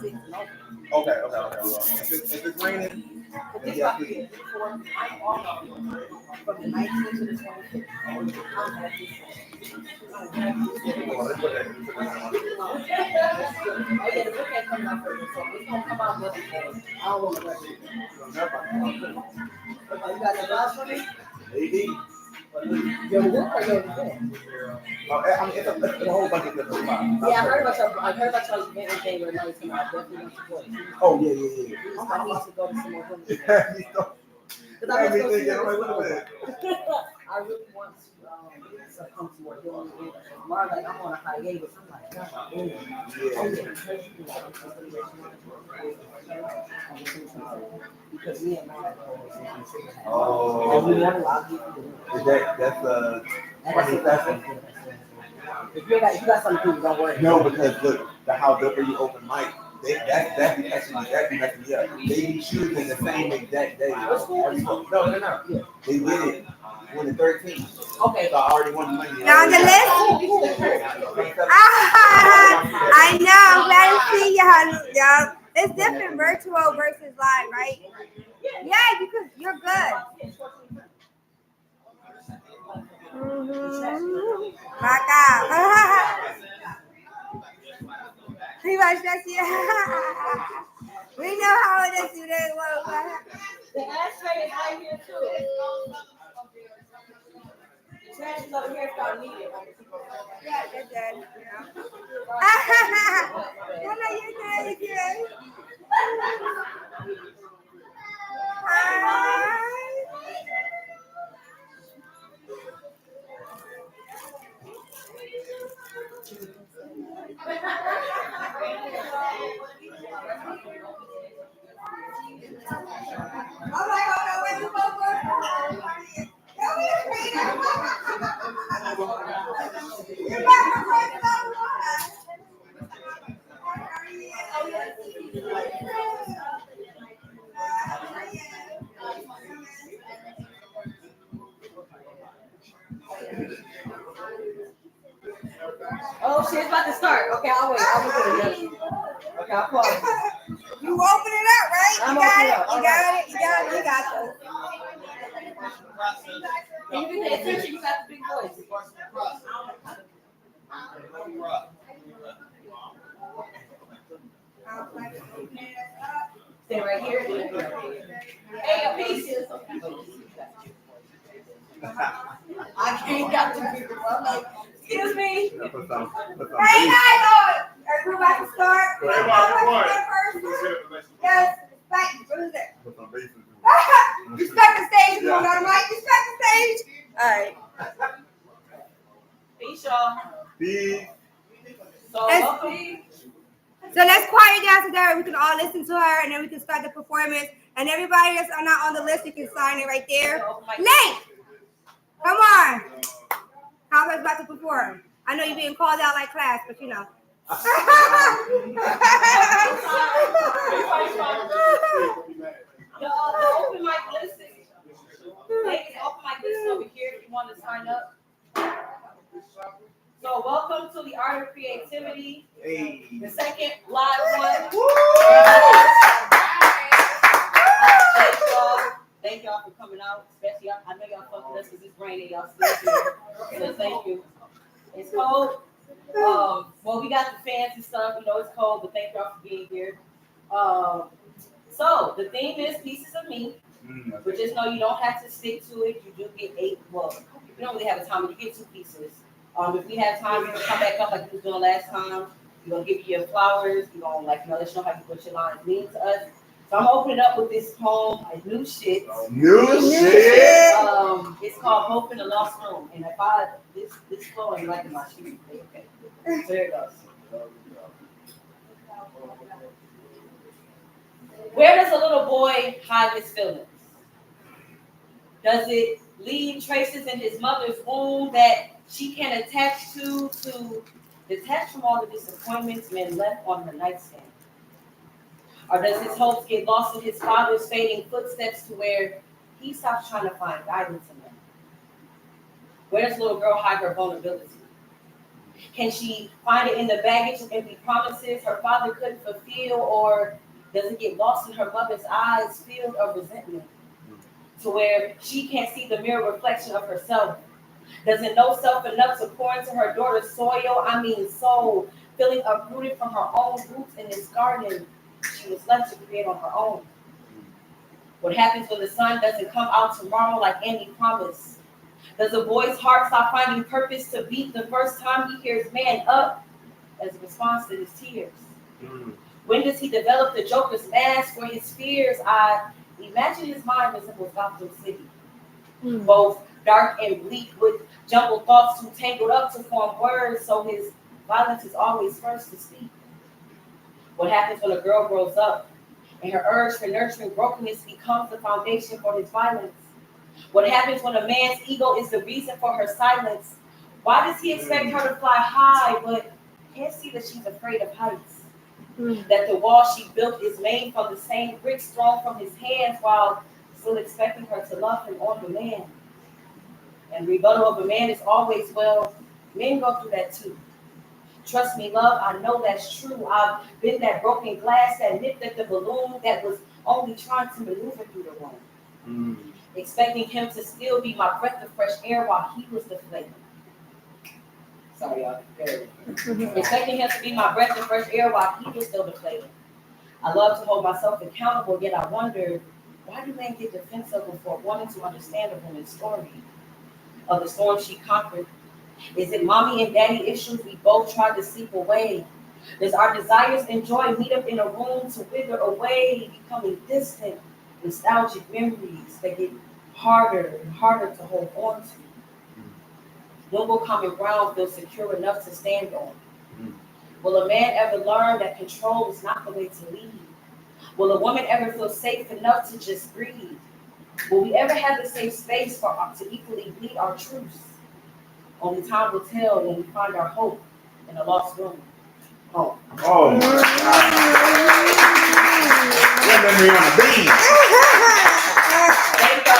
6 and over. Okay. Well, if it's raining, then yeah, please. From the 19th to the 26th. Well, let's put that. Oh yeah, the book ain't coming out for this, so it's gonna come out Monday. I don't want to rush it. You got the last one? AD. Yo, the book or yo, the book? I mean, it's a whole bunch of different spots. Yeah, I heard about y'all event in January 19th. I definitely want to support it. Oh, yeah. I need to go to some more films. I really want to come to more films. Mark, like, I'm on a hiatus. I'm like, God, because me and Mark Oh, that's 27. If you got something to do, don't worry. No, because look, the How Dipper You Open Mic, that be messing me up. They be choosing the same exact day. No. Yeah. They did it on the 13th. Okay. So I already won the money. Now the list. I know. I'm glad to see y'all. It's different virtual versus live, right? Yeah, because you're good. Back out. Pretty much that's it. We know how it is today. The ashtray is right here too. The trash is over here if y'all need it. Yeah, that's good. No, you're good. Hi. I'm like, oh no, where you go first? You're back from first. Oh shit, it's about to start. Okay, I'll wait. I'll get it. Okay, I'll pause. You open it up, right? I'm You got opening it. up. You got it. You got this. You can pay attention. You got the big voice. Stay right here. Hey, a piece. I can't got the big one. I'm like, excuse me. Hey guys, are we about to start? Yes. Thank you. What is it? Respect the stage. You want to mic? Respect the stage. All right. Peace, y'all. Peace. So let's quiet down together. We can all listen to her, and then we can start the performance. And everybody that's not on the list, you can sign it right there. Link. Come on. Howard's about to perform. I know you're being called out like class, but you know. The open mic list is ladies, open mic list over here if you want to sign up. So welcome to the Art of Creativity. Hey. The second live one. Thank y'all for coming out, especially I know y'all fucking us because it's raining, y'all still here. So thank you. It's cold. Well, we got the fans and stuff, you know it's cold, but thank y'all for being here. So the theme is pieces of me, but just know you don't have to stick to it. You do get 8. Well, you don't really have a time, but you get 2 pieces. If we have time, you're gonna come back up like you was doing last time. You're gonna give you your flowers. You're gonna let you know how you put your lines mean to us. So I'm opening up with this poem, new shit. It's called Hope in the Lost Room. And if this flow ain't like in my shoes, okay. So here it goes. Where does a little boy hide his feelings? Does it leave traces in his mother's womb that she can attach to detach from all the disappointments men left on her nightstand? Or does his hopes get lost in his father's fading footsteps to where he stops trying to find guidance in them? Where does little girl hide her vulnerability? Can she find it in the baggage of empty promises her father couldn't fulfill, or does it get lost in her mother's eyes filled of resentment to where she can't see the mirror reflection of herself? Doesn't know self enough to pour into her daughter's soil, soul, feeling uprooted from her own roots in this garden she was left to create on her own. What happens when the sun doesn't come out tomorrow like Andy promised? Does a boy's heart stop finding purpose to beat the first time he hears man up as a response to his tears? When does he develop the Joker's mask for his fears? I imagine his mind resembles Gotham City, both dark and bleak, with jumbled thoughts too tangled up to form words, so his violence is always first to speak. What happens when a girl grows up and her urge for nurturing brokenness becomes the foundation for his violence? What happens when a man's ego is the reason for her silence? Why does he expect her to fly high but can't see that she's afraid of heights? That the wall she built is made from the same bricks thrown from his hands while still expecting her to love him on demand? And rebuttal of a man is always, well, men go through that too. Trust me, love, I know that's true. I've been that broken glass that nipped at the balloon that was only trying to maneuver through the room. Expecting him to still be my breath of fresh air while he was deflated. Sorry, y'all. Expecting him to be my breath of fresh air while he was still deflated. I love to hold myself accountable, yet I wonder, why do men get defensive before wanting to understand the woman's story of the storm she conquered? Is it mommy and daddy issues we both tried to sleep away? Does our desires and joy meet up in a room to wither away, becoming distant, nostalgic memories that get harder and harder to hold on to? When will common ground feel secure enough to stand on? Will a man ever learn that control is not the way to lead? Will a woman ever feel safe enough to just breathe? Will we ever have the safe space for us to equally bleed our truths? Only time will tell when we find our hope in a lost room. Oh my God. Let me on the beat. Thank you.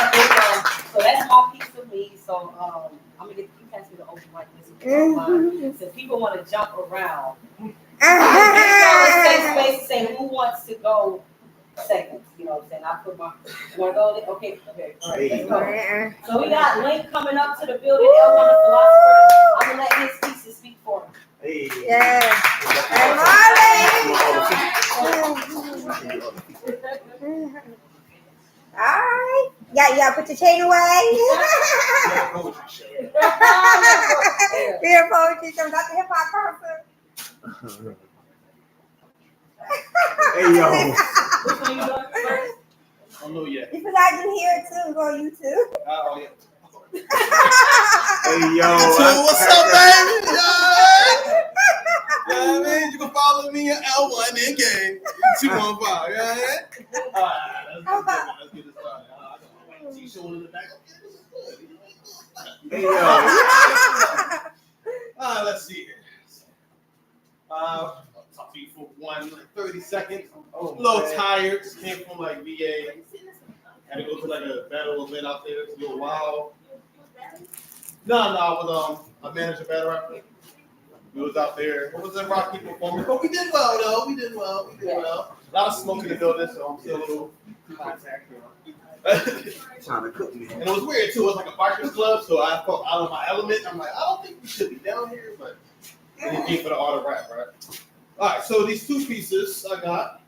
So that's my piece of me. So I'm gonna get pass me the open mic this since people want to jump around. It's safe space to say who wants to go second. You know what I'm saying? I put my want to go there? Okay. All right, let's go. So we got Link coming up to the building. L1 the philosopher. I'm gonna let his pieces speak for him. Hey. Yeah. All right. Yeah, put your chain away. Real poetry show, not the hip hop concert. Hey, yo. Which one you doing first? I don't know yet. You forgot you here too. Go on YouTube. Oh, yeah. Hey, yo. So what's up, baby? Yeah, I mean, you can follow me at L1NK 215. Yeah, all right, let's get this started. I got my t-shirt in the back. Hey, yo. All right, let's see here. I'll talk to you for 30 seconds. A little tired. Just came from like VA. Had to go to like a battle event out there. It's a little wild. No, with a manager battle rapper. We was out there. It was a rocky performance, but we did well though. We did well. A lot of smoke in the building, so I'm still a little contact. Trying to cook me. And it was weird too. It was like a bikers club, so I felt out of my element. I'm like, I don't think we should be down here, but it came for the art of rap, right? All right, so these two pieces I got.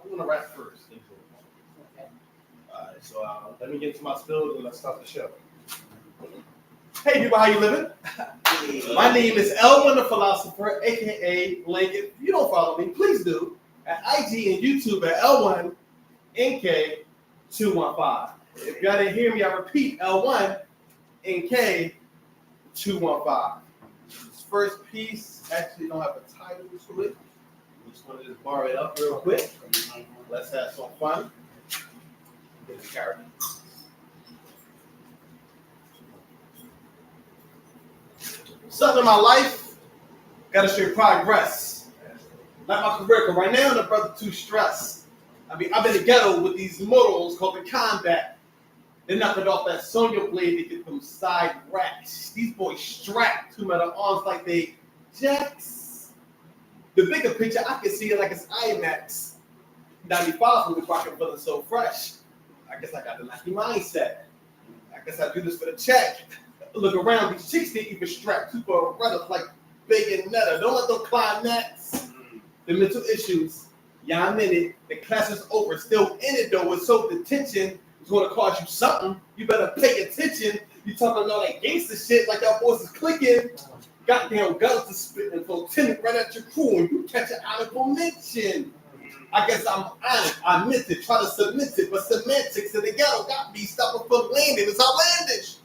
I'm gonna rap first. All right, so let me get into my spill and let's start the show. Hey people, how you living? My name is L1 the Philosopher, aka Link. If you don't follow me, please do. At IG and YouTube at L1NK215. If y'all didn't hear me, I repeat L1NK215. This first piece actually don't have a title to it. I'm just gonna just bar it up real quick. Let's have some fun. Get the character. Something in my life, gotta show progress. Not my career, because right now the brother too stressed. I mean, I've been in the ghetto with these mortals called the combat. They knock it off that Sonya blade to get them side racks. These boys strapped 2 metal arms like they jacks. The bigger picture, I can see it like it's IMAX. 95 when the rocket feeling so fresh. I guess I got the lucky mindset. I guess I do this for the check. Look around, these chicks they even strapped to for brothers like Big and Netta. Don't let them climb next. The mental issues, yeah, I'm in it. The class is over, still in it though. With so detention, it's gonna cost you something. You better pay attention. You talking all that gangster shit like y'all boys is clicking. Goddamn guns to spit and lieutenant right at your crew and you catch an honorable mention. I guess I'm honest. I meant it, try to submit it, but semantics in the ghetto got me stopping from landing. It's outlandish.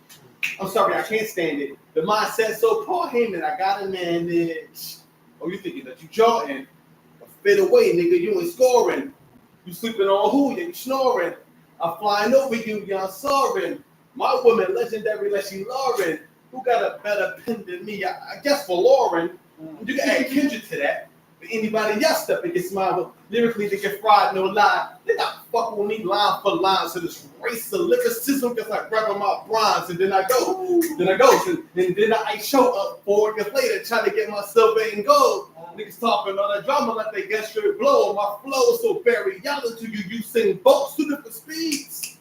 I'm sorry, I can't stand it. The mindset so Paul Heyman, I gotta manage. Oh, you thinking that you Jordan? Fade away, nigga, you ain't scoring. You sleeping on who? You snoring. I'm flying over you, y'all soaring. My woman, legendary like she Lauren. Who got a better pen than me? I guess for Lauren. You can add Kendrick to that. But anybody else step and get smiled, lyrically they get fried, no lie. They not fucking with me line for line. So this race of lyricism gets like grabbing my bronze, and then I go, and then I show up 4 years later trying to get my silver and gold. Niggas talking all that drama like they get straight blow. My flow is so very yellow to you. You sing both 2 different speeds.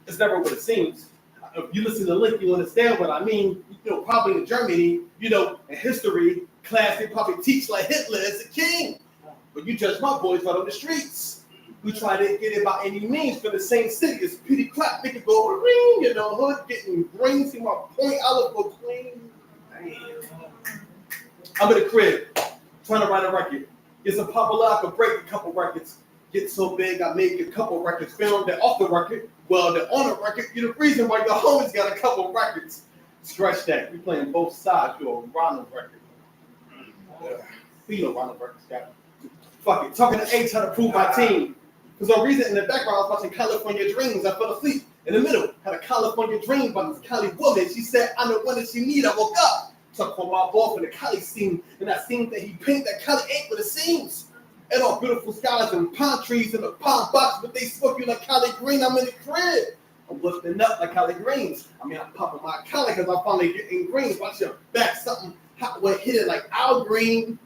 It's never what it seems. If you listen to the link, you understand what I mean. You know, probably in Germany, you know, in history class, they probably teach like Hitler is a king. But you judge my boys right on the streets. We try to get it by any means for the same city. It's Petey Clap, they can go ring, you know, hood getting green. See my point, I look for clean. I'm in the crib, trying to write a record. Get some popular, I could break a couple records. Get so big, I made a couple records. Found that off the record. Well, they're on the record. You're the reason why your homies got a couple records. Scratch that. We playing both sides. You're a Ronald record. You know Ronald records got. Fuck it. Talking to A, trying to prove my team. For some reason, in the background, I was watching California Dreams. I fell asleep. In the middle, had a California dream about this Cali woman. She said, I know one that she need. I woke up. Talk for my ball for the Cali scene. And I seen that he painted that Cali ain't what it seems. And all beautiful skies and palm trees in the palm box, but they smoke you like Cali Green. I'm in the crib. I'm lifting up like Cali Greens. I mean, I'm popping my Cali because I'm finally getting greens. Watch your back, something hot will hit it like Al Green.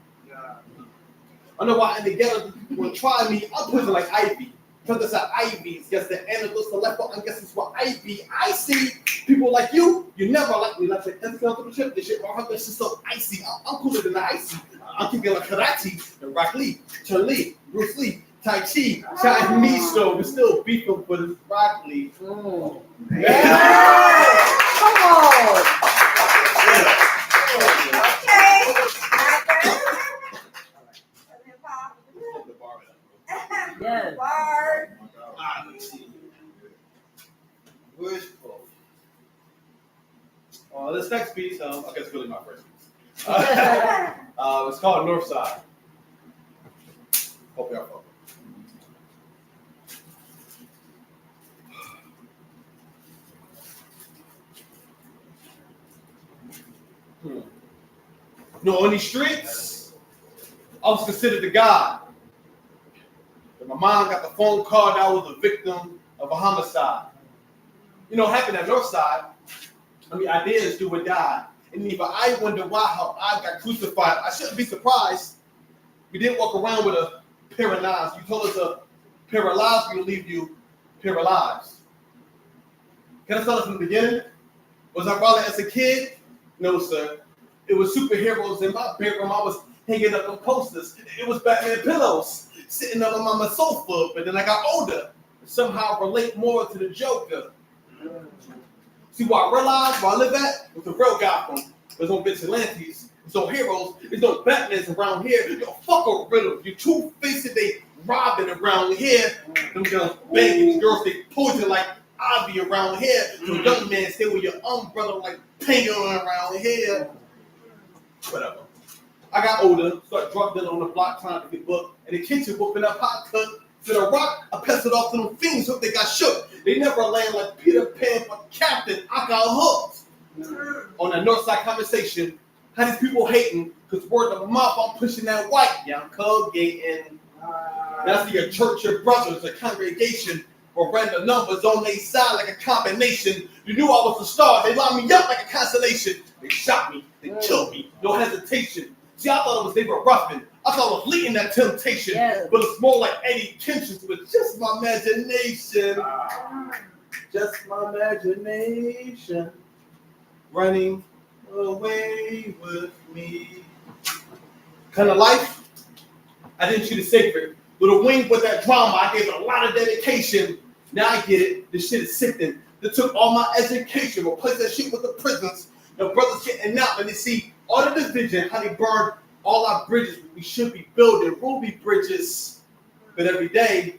I know why in the ghetto people will try me. I'm pushing like Ivy. Because it's an Ivy's. Guess the analyst select, I guess it's what Ivy. I see people like you never like me. Like the Instagram trip, this shit, this shit so icy. I'm cooler than the icy. I'm thinking like karate, and Rock Lee, Chun Li, Bruce Lee, Tai Chi, Chinese show. We're still beefing for this Rock Lee. Yeah. Come on. Okay. Yes. Bar. This next piece, I guess it's really my first piece. It's called Northside. Hope y'all follow. No, on these streets, I was considered a god. But my mom got the phone call that I was a victim of a homicide. You know what happened at Northside? I mean, ideas do or die. And even I wonder why how I got crucified. I shouldn't be surprised. We didn't walk around with a pair of knives. You told us a pair of lies will leave you paralyzed. Can I tell us from the beginning? Was I violent as a kid? No, sir. It was superheroes in my bedroom. I was hanging up on posters. It was Batman pillows sitting up on my sofa. But then I got older and somehow relate more to the Joker. See what I realized where I live at was the real Gotham. There's no vigilantes, there's no heroes, there's no Batmans around here. Yo, fuck a riddle. You two-faced, they robbing around here. Them girls banging, girls they poison like Ivy around here. So young man stay with your umbrella like penguin around here. Whatever. I got older, started drug dealing on the block trying to get booked. In the kitchen, whooping up hot cut. To the rock, I passed it off to them fiends, hope they got shook. They never land like Peter Pan, but Captain, I got hooked. On that Northside conversation, how these people hating, because word of mouth, I'm pushing that white. Yeah, I'm code-gating. That's your church, your brothers, a congregation. or ran the numbers on their side like a combination. You knew I was a star. They lined me up like a constellation. They shot me. They killed me. No hesitation. See, I thought it was they were roughing. I thought it was leading that temptation. Yes. But it's more like Eddie Tensions with just my imagination. Just my imagination running away with me. Kind of life, I didn't treat it sacred. With a wing with that drama, I gave it a lot of dedication. Now I get it. This shit is sickening. They took all my education, replaced that shit with the prisons. The brothers getting out and they see all the division, how they burned all our bridges. We should be building ruby bridges. But every day,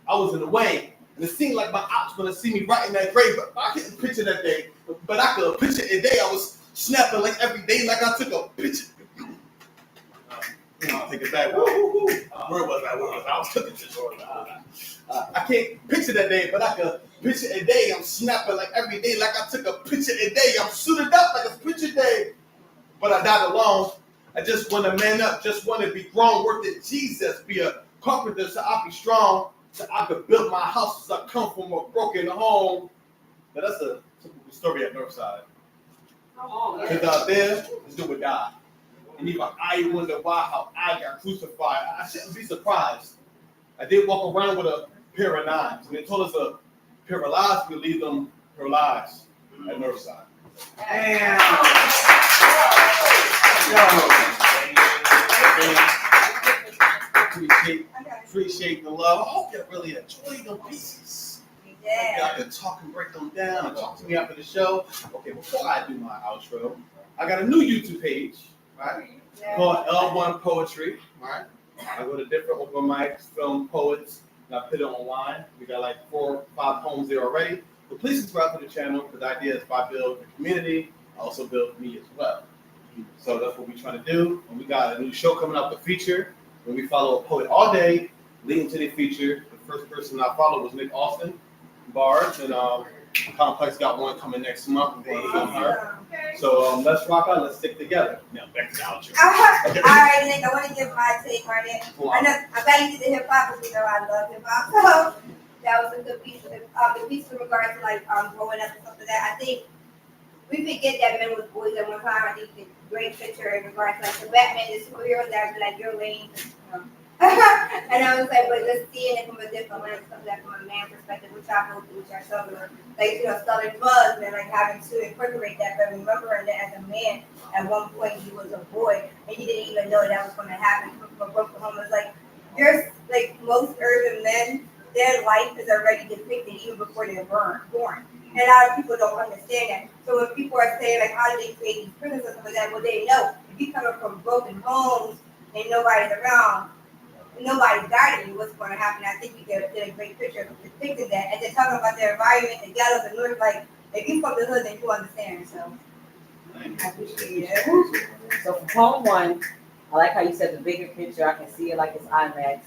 I was in the way. And it seemed like my ops gonna see me right in that grave. But I couldn't picture that day. But I could picture a day I was snapping like every day, like I took a picture. I'll take it back. Where was I? I was cooking this. I can't picture that day, but I could picture a day. I'm snapping like every day, like I took a picture a day. I'm suited up like a picture day. But I died alone. I just want to man up, just want to be grown, work at Jesus, be a carpenter so I be strong, so I could build my house as I come from a broken home. But that's a typical story at Northside. Come on, Because out there, it's do or die. And even I wonder why, how I got crucified. I shouldn't be surprised. I did walk around with a pair of knives. And they told us a pair of lives could leave them paralyzed at Northside. Damn. Appreciate the love. I hope you really enjoyed the pieces. Yeah. Y'all can talk and break them down and talk to me after the show. Okay, before I do my outro, I got a new YouTube page, right? Called L1 Poetry, right? I go to different open mics, film poets, and I put it online. We got like 4 or 5 poems there already. So please subscribe to the channel because the idea is if I build the community, I also build me as well. So that's what we're trying to do. And we got a new show coming up, The Feature, where we follow a poet all day, leading to the feature. The first person I followed was Nick Austin, Bars, and Complex got one coming next month. We're going to film her. So let's rock out, let's stick together. Now back to the outro. All right, Nick, I want to give my take on it. I know I'm glad you did the hip hop because you know I love hip hop. So that was a good piece. The piece in regards to like growing up and stuff like that. I think we forget that men was boys at one time. I think the great picture in regards to like the Batman, the superhero that was like your lane. And I was like, but just seeing it from a different lens, from a man perspective, which I hope which are some like selling drugs and like having to incorporate that. But remembering that as a man, at one point he was a boy and he didn't even know that was going to happen. From broken home, it's like there's like most urban men, their life is already depicted even before they're born. And a lot of people don't understand that. So when people are saying like, how do they create these prisons and stuff like that? Well, they know if you come from broken homes and nobody's around. Nobody's guiding you what's going to happen. I think you did a great picture of depicting that. And then talking about the environment, the ghettos, the north, like, if you from the hood, then you understand. So, I appreciate it. So for poem 1, I like how you said the bigger picture. I can see it like it's IMAX.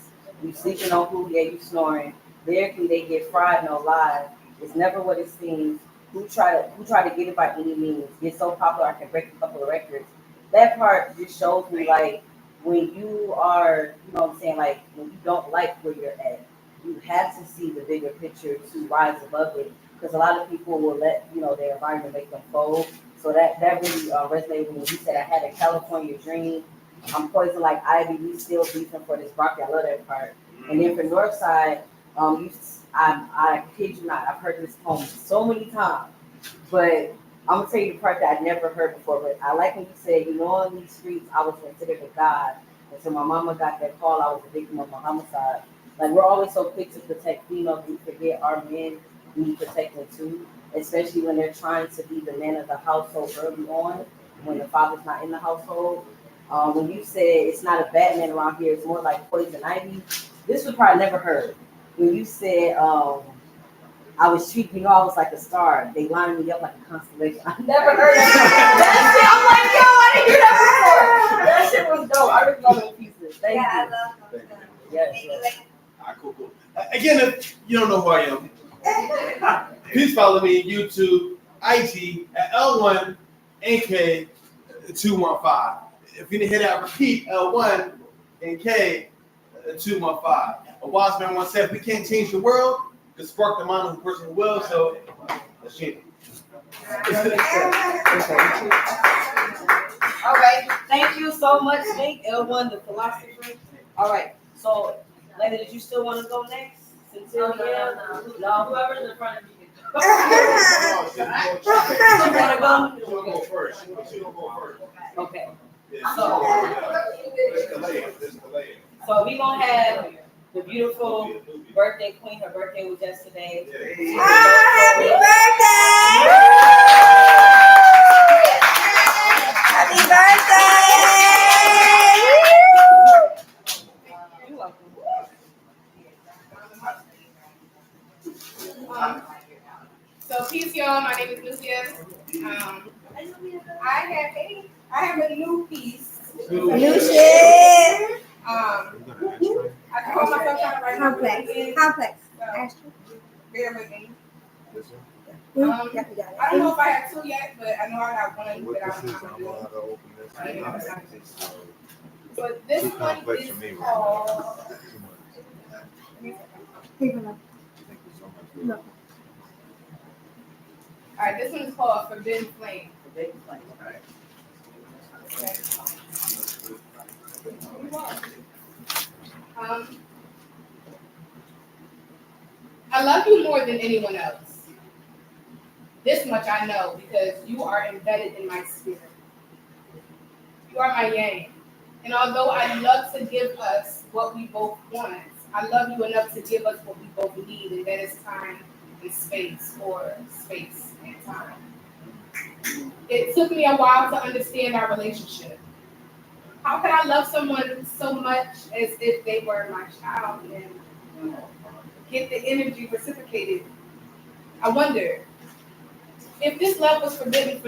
You sleeping on who? Yeah, you snoring. Lyrically, they get fried, no lies. It's never what it seems. Who try to get it by any means? Get so popular, I can break a couple of records. That part just shows me like, when you are, you know what I'm saying, like when you don't like where you're at, you have to see the bigger picture to rise above it. Because a lot of people will let, you know, their environment make them fold. So that really resonated with me. He said, I had a California dream. I'm poisoned like Ivy. We still beefing for this broccoli. I love that part. And then for Northside, I kid you not, I've heard this poem so many times. But I'm gonna tell you the part that I never heard before, but I like when you said, you know, on these streets, I was considered a god. And so my mama got that call, I was a victim of a homicide. Like, we're always so quick to protect females, we forget our men need protecting too, especially when they're trying to be the man of the household early on, when the father's not in the household. When you said it's not a Batman around here, it's more like Poison Ivy, this was probably never heard. When you said, I was treating, you know, I was like a star. They lined me up like a constellation. I never heard that. That shit, I'm like, yo, I didn't hear that before. That shit was dope. I really love those pieces. Thank you. I love them. Yes. All right, cool. Again, if you don't know who I am, please follow me on YouTube, IG at L1 NK 215. If you didn't hear that, repeat L1 NK 215. A wise man once said, if we can't change the world, could spark the mind of a person who will. So let's change it. All right, thank you so much, Nate, L1, the philosopher. All right, so, Lena, did you still want to go next? Sincerely, no. Whoever's in front of you. She wanna go? She wanna go first. She gonna go first. Okay, Yeah, so we gonna have the beautiful birthday queen. Her birthday was yesterday. Happy birthday! Happy birthday! You're welcome. So peace, y'all. My name is Lucia. I have a new piece. New shit. I call myself trying to write Complex. Bear with me. You I got it. don't know if I have two yet, but I know I got one that I'm gonna do. But this one is called. No. All right, this one is called Forbidden Flame. Okay. I love you more than anyone else. This much I know because you are embedded in my spirit. You are my yang. And although I love to give us what we both want, I love you enough to give us what we both need, and that is time and space, or space and time. It took me a while to understand our relationship. How could I love someone so much as if they were my child and get the energy reciprocated? I wonder if this love was forbidden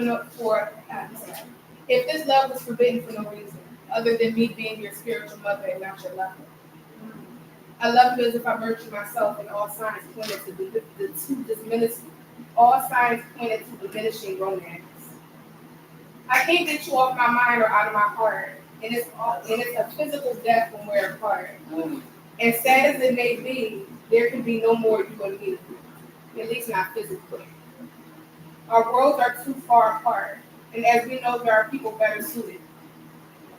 if this love was forbidden for no reason, other than me being your spiritual mother and not your lover. I love you as if I nurtured myself, and all signs pointed to all signs pointed to diminishing romance. I can't get you off my mind or out of my heart, and it's a physical death when we're apart. And sad as it may be, there can be no more you and me, at least not physically. Our worlds are too far apart, and as we know, there are people better suited.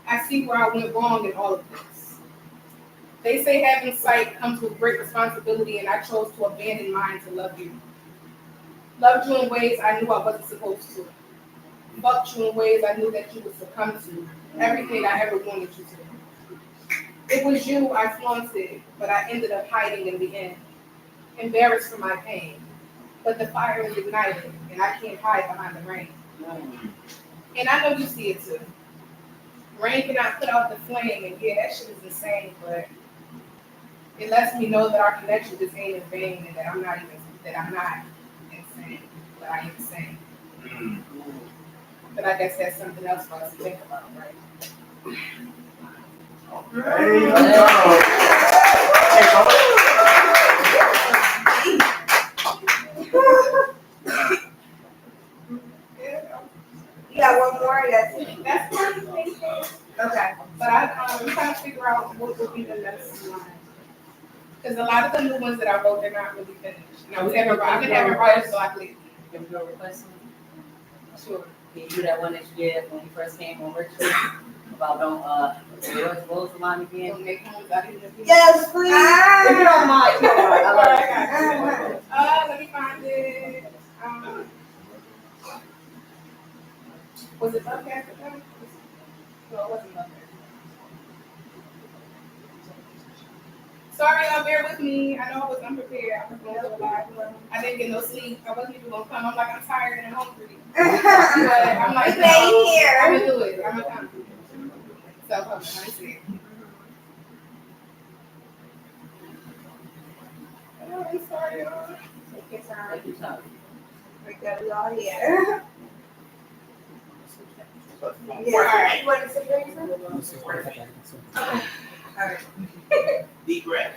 I see where I went wrong in all of this. They say having sight comes with great responsibility, and I chose to abandon mine to love you. Loved you in ways I knew I wasn't supposed to. Fucked you in ways I knew that you would succumb to. Everything I ever wanted you to. It was you I flaunted, but I ended up hiding in the end. Embarrassed for my pain. But the fire is ignited, and I can't hide behind the rain. And I know you see it too. Rain cannot put out the flame, and yeah, that shit is insane, but it lets me know that our connection just ain't in vain, and that I'm not insane, but I am insane. But I guess that's something else for us to think about, right? You got one more? That's part of the thing. Okay. But I'm trying to figure out what would be the next line. Because a lot of the new ones that I wrote, they're not really finished. I've been having writers block lately. Can we go request one? Sure. Can you do that one that you did when you first came on Richard? About what was the line again? Don't make homes out of here. Yes, please. If you don't mind. I love it. Let me find it. Was it Love Cast? No, it wasn't Love Cast. Sorry, y'all, bear with me. I know I was unprepared. I was going to live. I didn't get no sleep. I wasn't even going to come. I'm like, I'm tired and hungry. But I'm like, no, I'm going to do it. I'm going to come. So, hold on, let me see. Oh, I'm sorry, y'all. Take your time. Take your time. We got it all here. Yeah. All right. What is it? All right. Deep breath.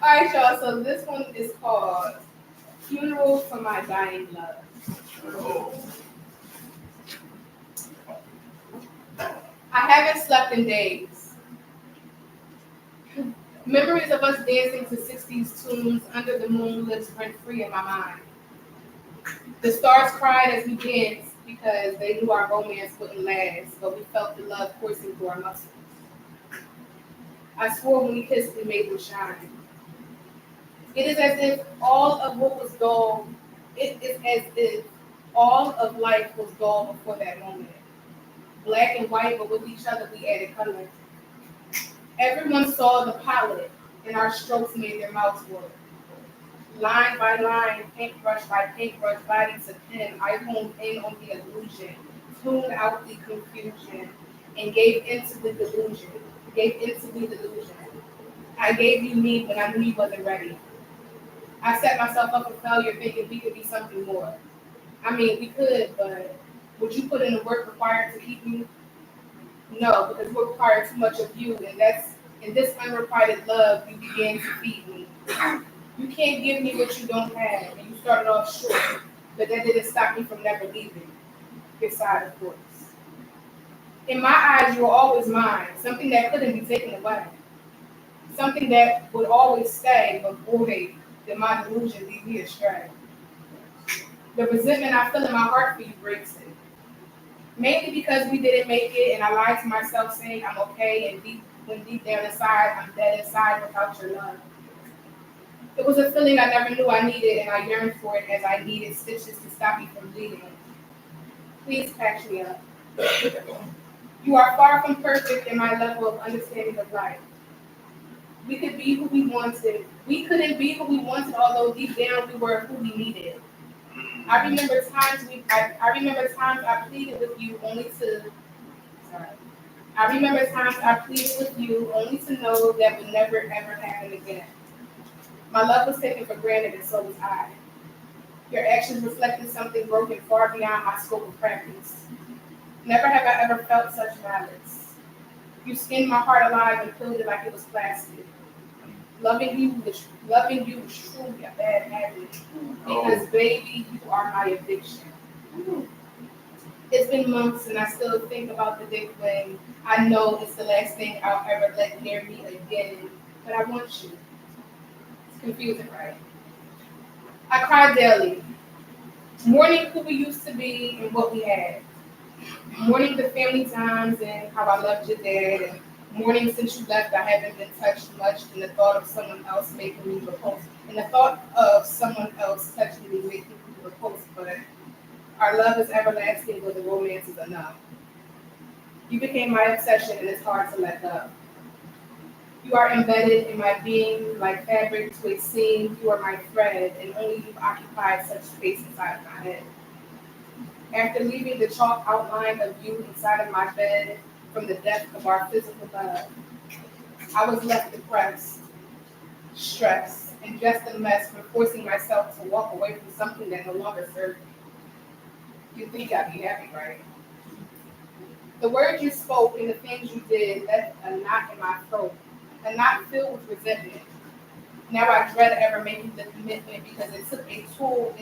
All right, y'all. So this one is called "Funeral for My Dying Love." I haven't slept in days. Memories of us dancing to 60s tunes under the moon lives rent free in my mind. The stars cried as we danced because they knew our romance wouldn't last, but we felt the love coursing through our muscles. I swore when we kissed we made them shine. It is as if all of what was dull, it is as if all of life was dull before that moment. Black and white, but with each other we added color. Everyone saw the palette, and our strokes made their mouths work. Line by line, paintbrush by paintbrush, body to pen, I honed in on the illusion, tuned out the confusion, and gave into the delusion. I gave you me when I knew you wasn't ready. I set myself up for failure thinking we could be something more. I mean, we could, but would you put in the work required to keep me? No, because we require too much of you, and that's in this unrequited love you began to feed me. You can't give me what you don't have, and you started off short, but that didn't stop me from never leaving your side, of course. In my eyes, you were always mine, something that couldn't be taken away, something that would always stay, but boy, did my delusion lead me astray. The resentment I feel in my heart for you breaks it. Mainly because we didn't make it, and I lied to myself saying I'm okay, and when deep down inside, I'm dead inside without your love. It was a feeling I never knew I needed, and I yearned for it as I needed stitches to stop me from bleeding. Please patch me up. You are far from perfect in my level of understanding of life. We could be who we wanted. We couldn't be who we wanted, although deep down we were who we needed. I remember times I pleaded with you only to. I remember times I pleaded with you only to know that would never ever happen again. My love was taken for granted, and so was I. Your actions reflected something broken far beyond my scope of practice. Never have I ever felt such malice. You skinned my heart alive and filled it like it was plastic. Loving you was truly a bad habit because, baby, you are my addiction. It's been months and I still think about the day when I know it's the last thing I'll ever let near me again, but I want you. It's confusing, right? I cry daily, mourning who we used to be and what we had. Mourning the family times and how I loved your dad, and mourning since you left, I haven't been touched much, and the thought of someone else making me repulsed. And the thought of someone else touching me making me repulsed, but our love is everlasting, but the romance is enough. You became my obsession, and it's hard to let go. You are embedded in my being like fabric to a seam. You are my thread, and only you've occupied such space inside my head. After leaving the chalk outline of you inside of my bed from the depth of our physical love, I was left depressed, stressed, and just a mess from forcing myself to walk away from something that no longer served me. You think I'd be happy, right? The words you spoke and the things you did left a knot in my throat, a knot filled with resentment. Now I dread ever making the commitment because it took a toll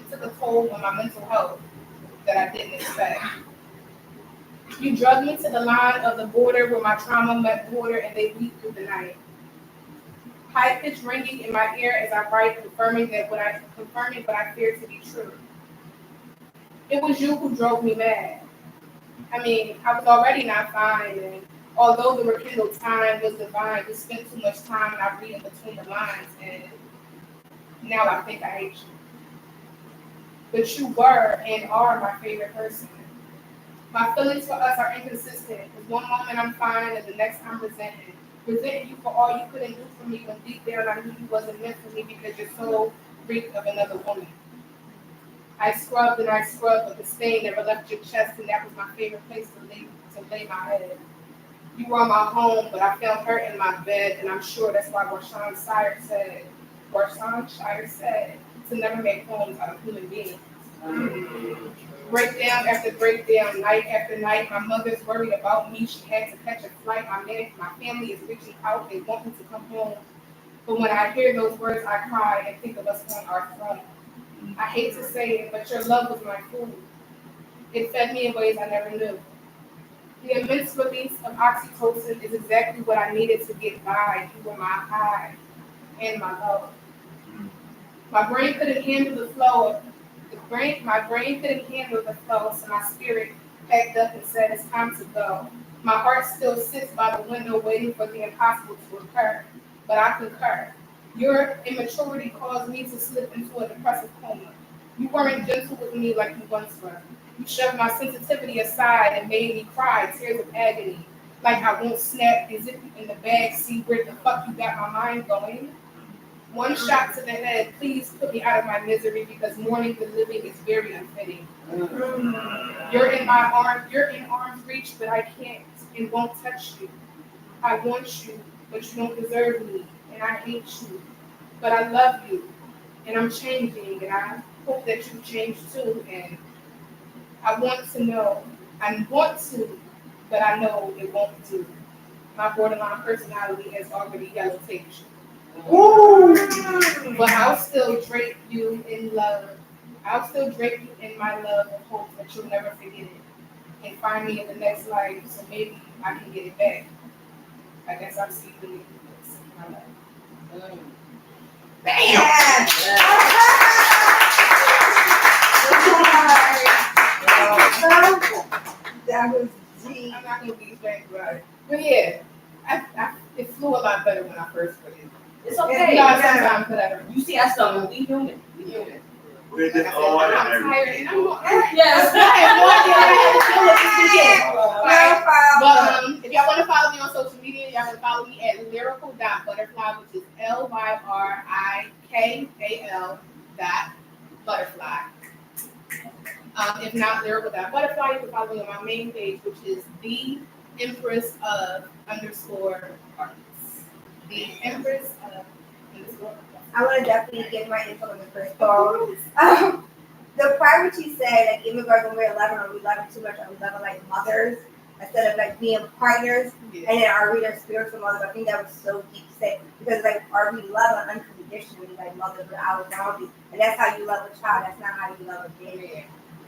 on my mental health that I didn't expect. You drugged me to the line of the border where my trauma met border and they weep through the night. High-pitched ringing in my ear as I write, confirming what I feared to be true. It was you who drove me mad. I mean, I was already not fine, and although the rekindled time was divine, we spent too much time and I read in between the lines, and now I think I hate you. But you were and are my favorite person. My feelings for us are inconsistent, because one moment I'm fine and the next I'm resenting. Resenting you for all you couldn't do for me when deep down I knew you wasn't meant for me because your soul reeked of another woman. I scrubbed, but the stain never left your chest, and that was my favorite place to lay my head. You were my home, but I felt hurt in my bed, and I'm sure that's why Warshawn Shire said to never make homes out of human beings. Breakdown after breakdown, night after night. My mother's worried about me. She had to catch a flight. My family is reaching out. They want me to come home. But when I hear those words, I cry and think of us on our throne. I hate to say it, but your love was my food. It fed me in ways I never knew. The immense release of oxytocin is exactly what I needed to get by. You were my high and my low. My brain couldn't handle the flow. My brain couldn't handle the flow, so my spirit packed up and said, "It's time to go." My heart still sits by the window, waiting for the impossible to occur, but I concur. Your immaturity caused me to slip into a depressive coma. You weren't gentle with me like you once were. You shoved my sensitivity aside and made me cry tears of agony, like I won't snap and zip you in the bag. See where the fuck you got my mind going? One shot to the head, please put me out of my misery because mourning the living is very unfitting. You're in arm's reach, but I can't and won't touch you. I want you, but you don't deserve me, and I hate you. But I love you, and I'm changing, and I hope that you change too. And I want to know, but I know it won't do. My borderline personality has already yellow taped you. But I'll still drape you in love. I'll still drape you in my love and hope that you'll never forget it and find me in the next life so maybe I can get it back. I guess I'm secretly my love. That was deep. I'm not gonna be frank about it. But yeah, it flew a lot better when I first put it. It's okay. Sometimes whatever. You see, I still we human. We human. We're just I'm tired and I'm Yes. But if y'all want to follow me on social media, y'all can follow me at lyrical.butterfly, which is LYRIKAL.butterfly. If not lyrical.butterfly, you can follow me on my main page, which is the Empress of _arts. The Empress of _arts. I want to definitely give my info on the first call. The part which you said, like, even girls when we're 11, or we love it too much, or we love it like mothers, instead of like being partners, and then are we their spiritual mothers? I think that was so deep to say, because like, are we love unconditionally, like mothers without boundaries? And that's how you love a child, that's not how you love a baby.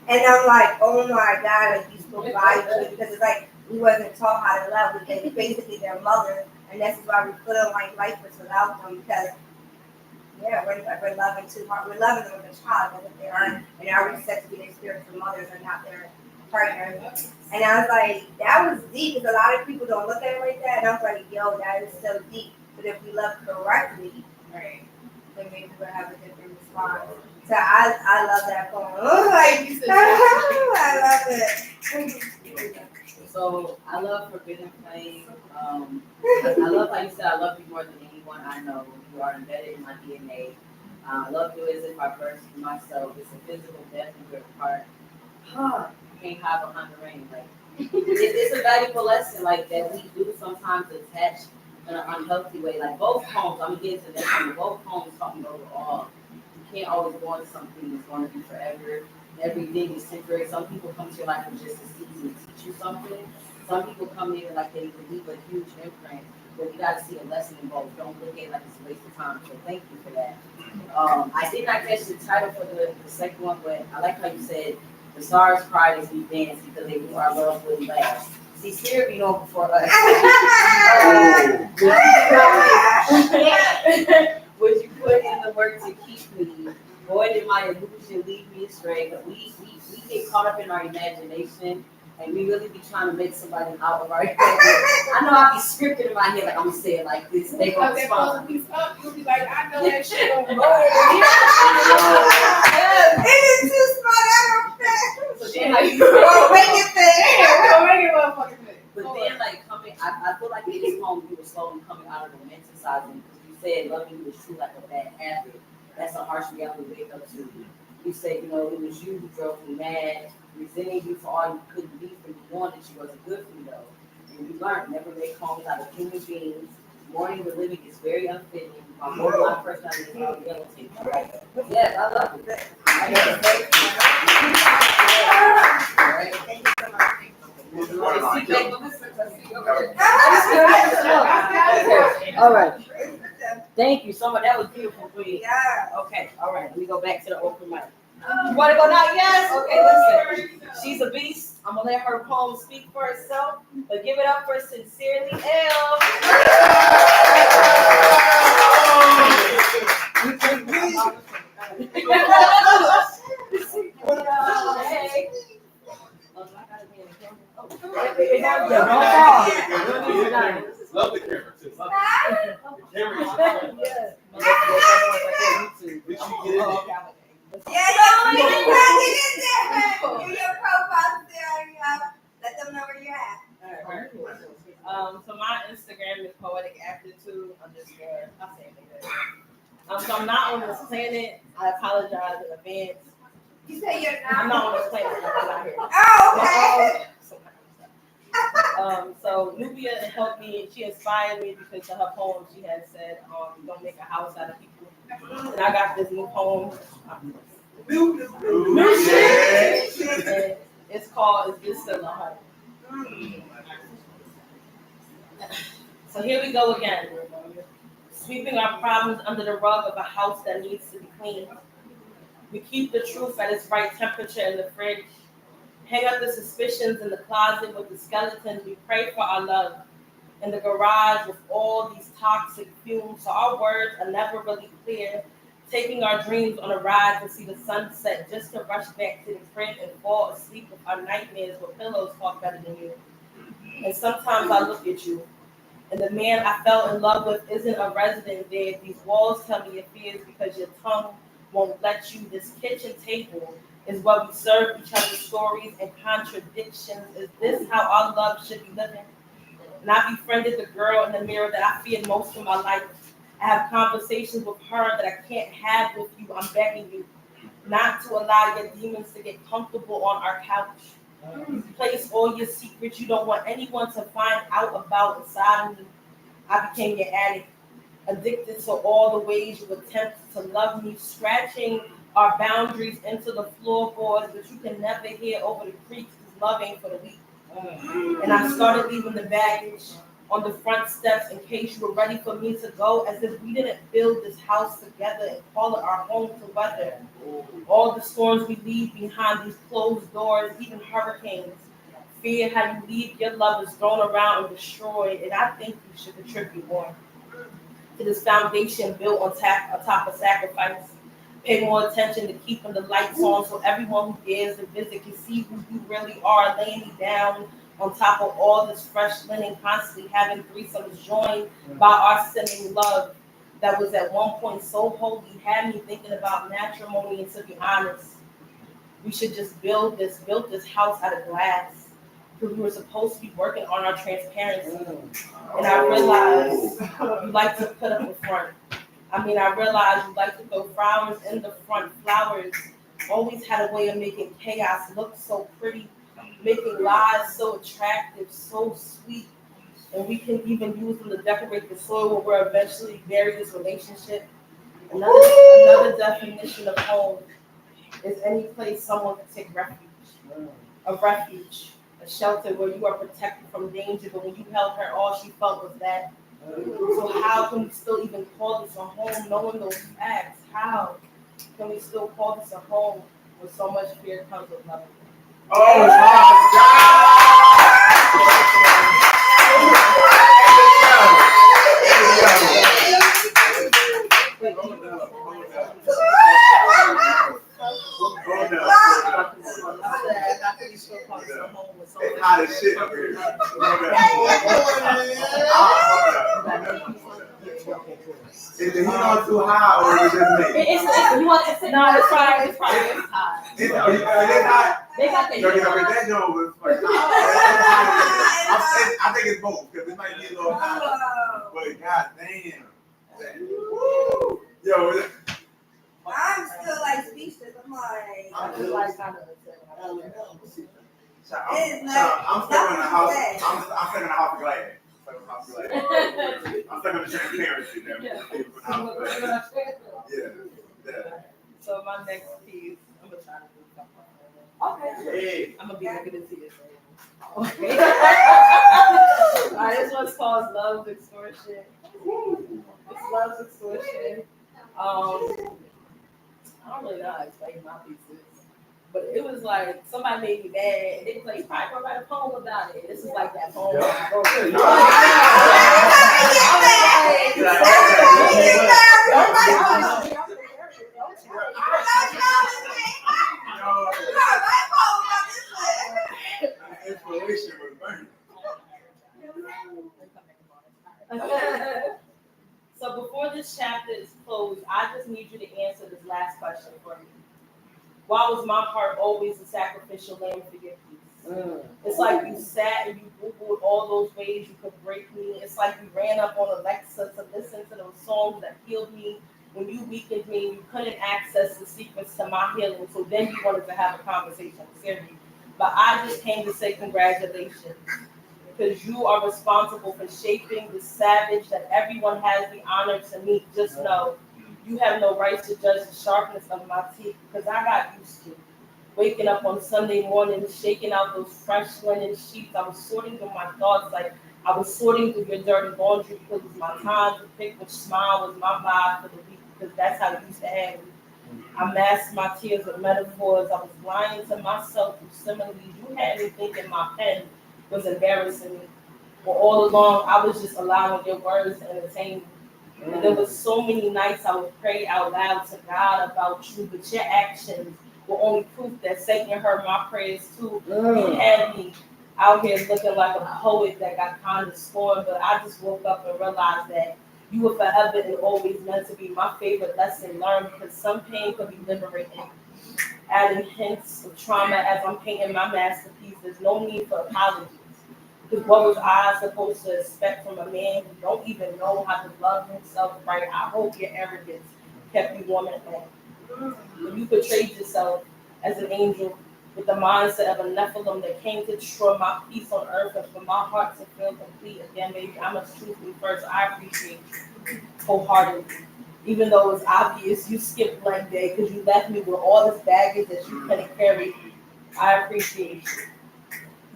And I'm like, oh my God, like, you spoke volumes, because it's like, we wasn't taught how to love, we were basically their mothers, and this is why we put on like lifeless without them, because yeah, we're loving too hard. We're loving them as a child, but if they aren't, and are we set to be their spiritual mothers and not their partners? And I was like, that was deep, because a lot of people don't look at it like that. And I was like, yo, that is so deep. But if we love correctly, right, then maybe we'll have a different response. So I love that poem. Like, I love it. So I love Forbidden Flame. I love how you said I love you more than anyone I know. You are embedded in my DNA. I love you as if I birthed myself. It's a physical death in your heart. You can't hide behind the rain. Like, it's a valuable lesson like that we do sometimes attach in an unhealthy way. Like both poems, I'm gonna get to that. Both poems talking overall. You can't always go on to something that's going to be forever. Everything is temporary. Some people come to your life for just a season to teach you something. Some people come in like they leave a huge imprint, but you got to see a lesson in both. Don't look at it like it's a waste of time. So thank you for that. I did not catch the title for the second one, but I like how you said the stars cried as we danced because they knew our love wouldn't last. See, Spirit be known before us. Would you put in the work to keep me? Boy, did my illusion lead me astray. But we get caught up in our imagination, and we really be trying to make somebody out of our imagination. I know I be scripting in my head, like I'm gonna say it like this. They gonna respond. You'll be like, I know that shit over It is too small. I don't fit. So then, like, Don't make it fit. Don't make it motherfucking fit. but then, like, I feel like in this home, you were slowly coming out of romanticizing, because you said loving you was true like a bad habit. That's a harsh reality to wake up to. You said, you know, it was you who drove me mad, resenting you for all you couldn't be for you, knowing that you wasn't good for me, though. And you learned never make homes out of human beings. Mourning the living is very unfitting. My borderline personality is not yellow tape. Yes, I love it. I love it. Thank you so much. All right. Thank you so much. That was beautiful, Queen. Yeah. Okay. All right. Let me go back to the open mic. You want to go now? Yes. Okay, listen. She's a beast. I'm gonna let her poem speak for itself, but give it up for Sincerely L. Hey. Love the camera too. Love the camera. Did she get it? Yeah, you your profile there. Let them know where you're at. So my Instagram is poetic aptitude _ I'll say it like that. So I'm not on this planet. I apologize in advance. You say you're I'm not. not on this planet. I'm not here. Oh, okay. So Nubia helped me. She inspired me because of her poem. She had said, "Don't make a house out of people." And I got this new poem. New shit. And it's called "Is This Still a Home?" So here we go again. Sweeping our problems under the rug of a house that needs to be cleaned. We keep the truth at its right temperature in the fridge. Hang up the suspicions in the closet with the skeletons. We pray for our love. In the garage with all these toxic fumes, so our words are never really clear. Taking our dreams on a ride to see the sunset, just to rush back to the crib and fall asleep with our nightmares where pillows talk better than you. And sometimes I look at you, and the man I fell in love with isn't a resident there. These walls tell me your fears because your tongue won't let you. This kitchen table is where we serve each other stories and contradictions. Is this how our love should be living? And I befriended the girl in the mirror that I feared most in my life. I have conversations with her that I can't have with you. I'm begging you not to allow your demons to get comfortable on our couch. Place all your secrets you don't want anyone to find out about inside of me. I became your addict, addicted to all the ways you attempt to love me, scratching our boundaries into the floorboards, but you can never hear over the creaks because love ain't for the weak. And I started leaving the baggage on the front steps in case you were ready for me to go, as if we didn't build this house together and call it our home to weather. All the storms we leave behind these closed doors, even hurricanes. Fear how you leave your lovers thrown around and destroyed, and I think you should contribute more to this foundation built on top of sacrifice. Pay more attention to keeping the lights on so everyone who dares to visit can see who you really are, laying me down on top of all this fresh linen, constantly having threesomes joined by our sinning love that was at one point so holy, had me thinking about matrimony. And to be honest, we should just build this house out of glass, because we were supposed to be working on our transparency. And I realized you like to put up a front. I realized you like to throw flowers in the front. Flowers always had a way of making chaos look so pretty, making lies so attractive, so sweet. And we can even use them to decorate the soil where we'll eventually bury this relationship. Another definition of home is any place someone can take refuge. A refuge, a shelter where you are protected from danger, but when you held her, all she felt was that. So how can we still even call this a home, knowing those facts? How can we still call this a home when so much fear comes with love? Oh my It's hot as shit up here. Is the heat on too high or is it just me? It's fine. It's hot. It's hot. They got the That joint was like I think it's both because it might be a little hot. But god damn. Woo. Yo, I'm still like speechless. I'm like, I'm still in the house. I'm stuck in the house of glass. I'm stuck in the transparency there. Yeah. So my next piece, I'm gonna try to do something. Okay. Hey. I'm gonna be looking at this. Okay. All right, this one's called Love's Extortion. It's Love's Extortion. I don't really know how to explain my pieces. But it was like somebody made me mad, and they was like, "You probably gonna write a poem about it." This is like that poem. Inspiration was burning. So before this chapter is closed, I just need you to answer this last question for me. Why was my heart always a sacrificial lamb for your peace? It's like you sat and you Googled all those ways you could break me. It's like you ran up on Alexa to listen to those songs that healed me when you weakened me. You couldn't access the secrets to my healing. So then you wanted to have a conversation with Siri. But I just came to say congratulations. Because you are responsible for shaping the savage that everyone has the honor to meet. Just know you have no right to judge the sharpness of my teeth, because I got used to waking up on Sunday morning, shaking out those fresh linen sheets. I was sorting through my thoughts like I was sorting through your dirty laundry, because it was my time to pick which smile was my vibe for the week, because that's how you used to have me. I masked my tears with metaphors. I was lying to myself through similes. You had me thinking my pen was embarrassing me. But all along, I was just allowing your words to entertain me. And there was so many nights I would pray out loud to God about you, but your actions were only proof that Satan heard my prayers too. He had me out here looking like a poet that got kind of scorned, but I just woke up and realized that you were forever and always meant to be my favorite lesson learned, because some pain could be liberating. Adding hints of trauma as I'm painting my masterpiece. There's no need for apologies. Because what was I supposed to expect from a man who don't even know how to love himself right? I hope your arrogance kept you warm at home. When you portrayed yourself as an angel with the mindset of a Nephilim that came to destroy my peace on earth and for my heart to feel complete again, baby, I must truth be first. I appreciate you wholeheartedly. Even though it's obvious you skipped leg day because you left me with all this baggage that you couldn't carry, I appreciate you.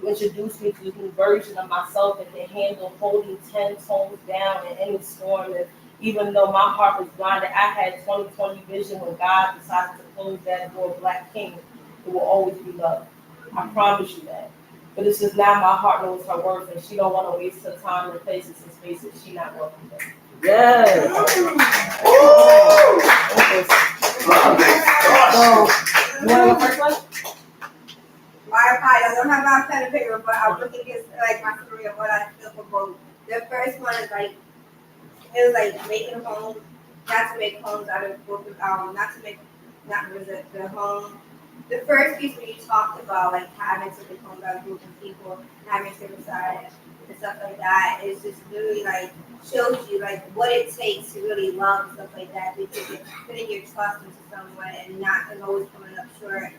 You introduced me to this new version of myself that can handle holding 10 tones down in any storm. And even though my heart was blinded, I had 20/20 vision when God decided to close that door. Black King, it will always be love. I promise you that. But it's just now my heart knows her worth, and she don't want to waste her time in places and spaces she not welcome to. Yes. So, you want to go first one? My apologies, I don't have my pen and paper, but I'm looking at like my story of what I feel for both. The first one is like, it was like making homes, not to make homes out of not to visit the home. The first piece when you talked about like having to make homes out of groups of people, having to decide and stuff like that, is just really like shows you like what it takes to really love and stuff like that, because you're putting your trust into someone and not always coming up short.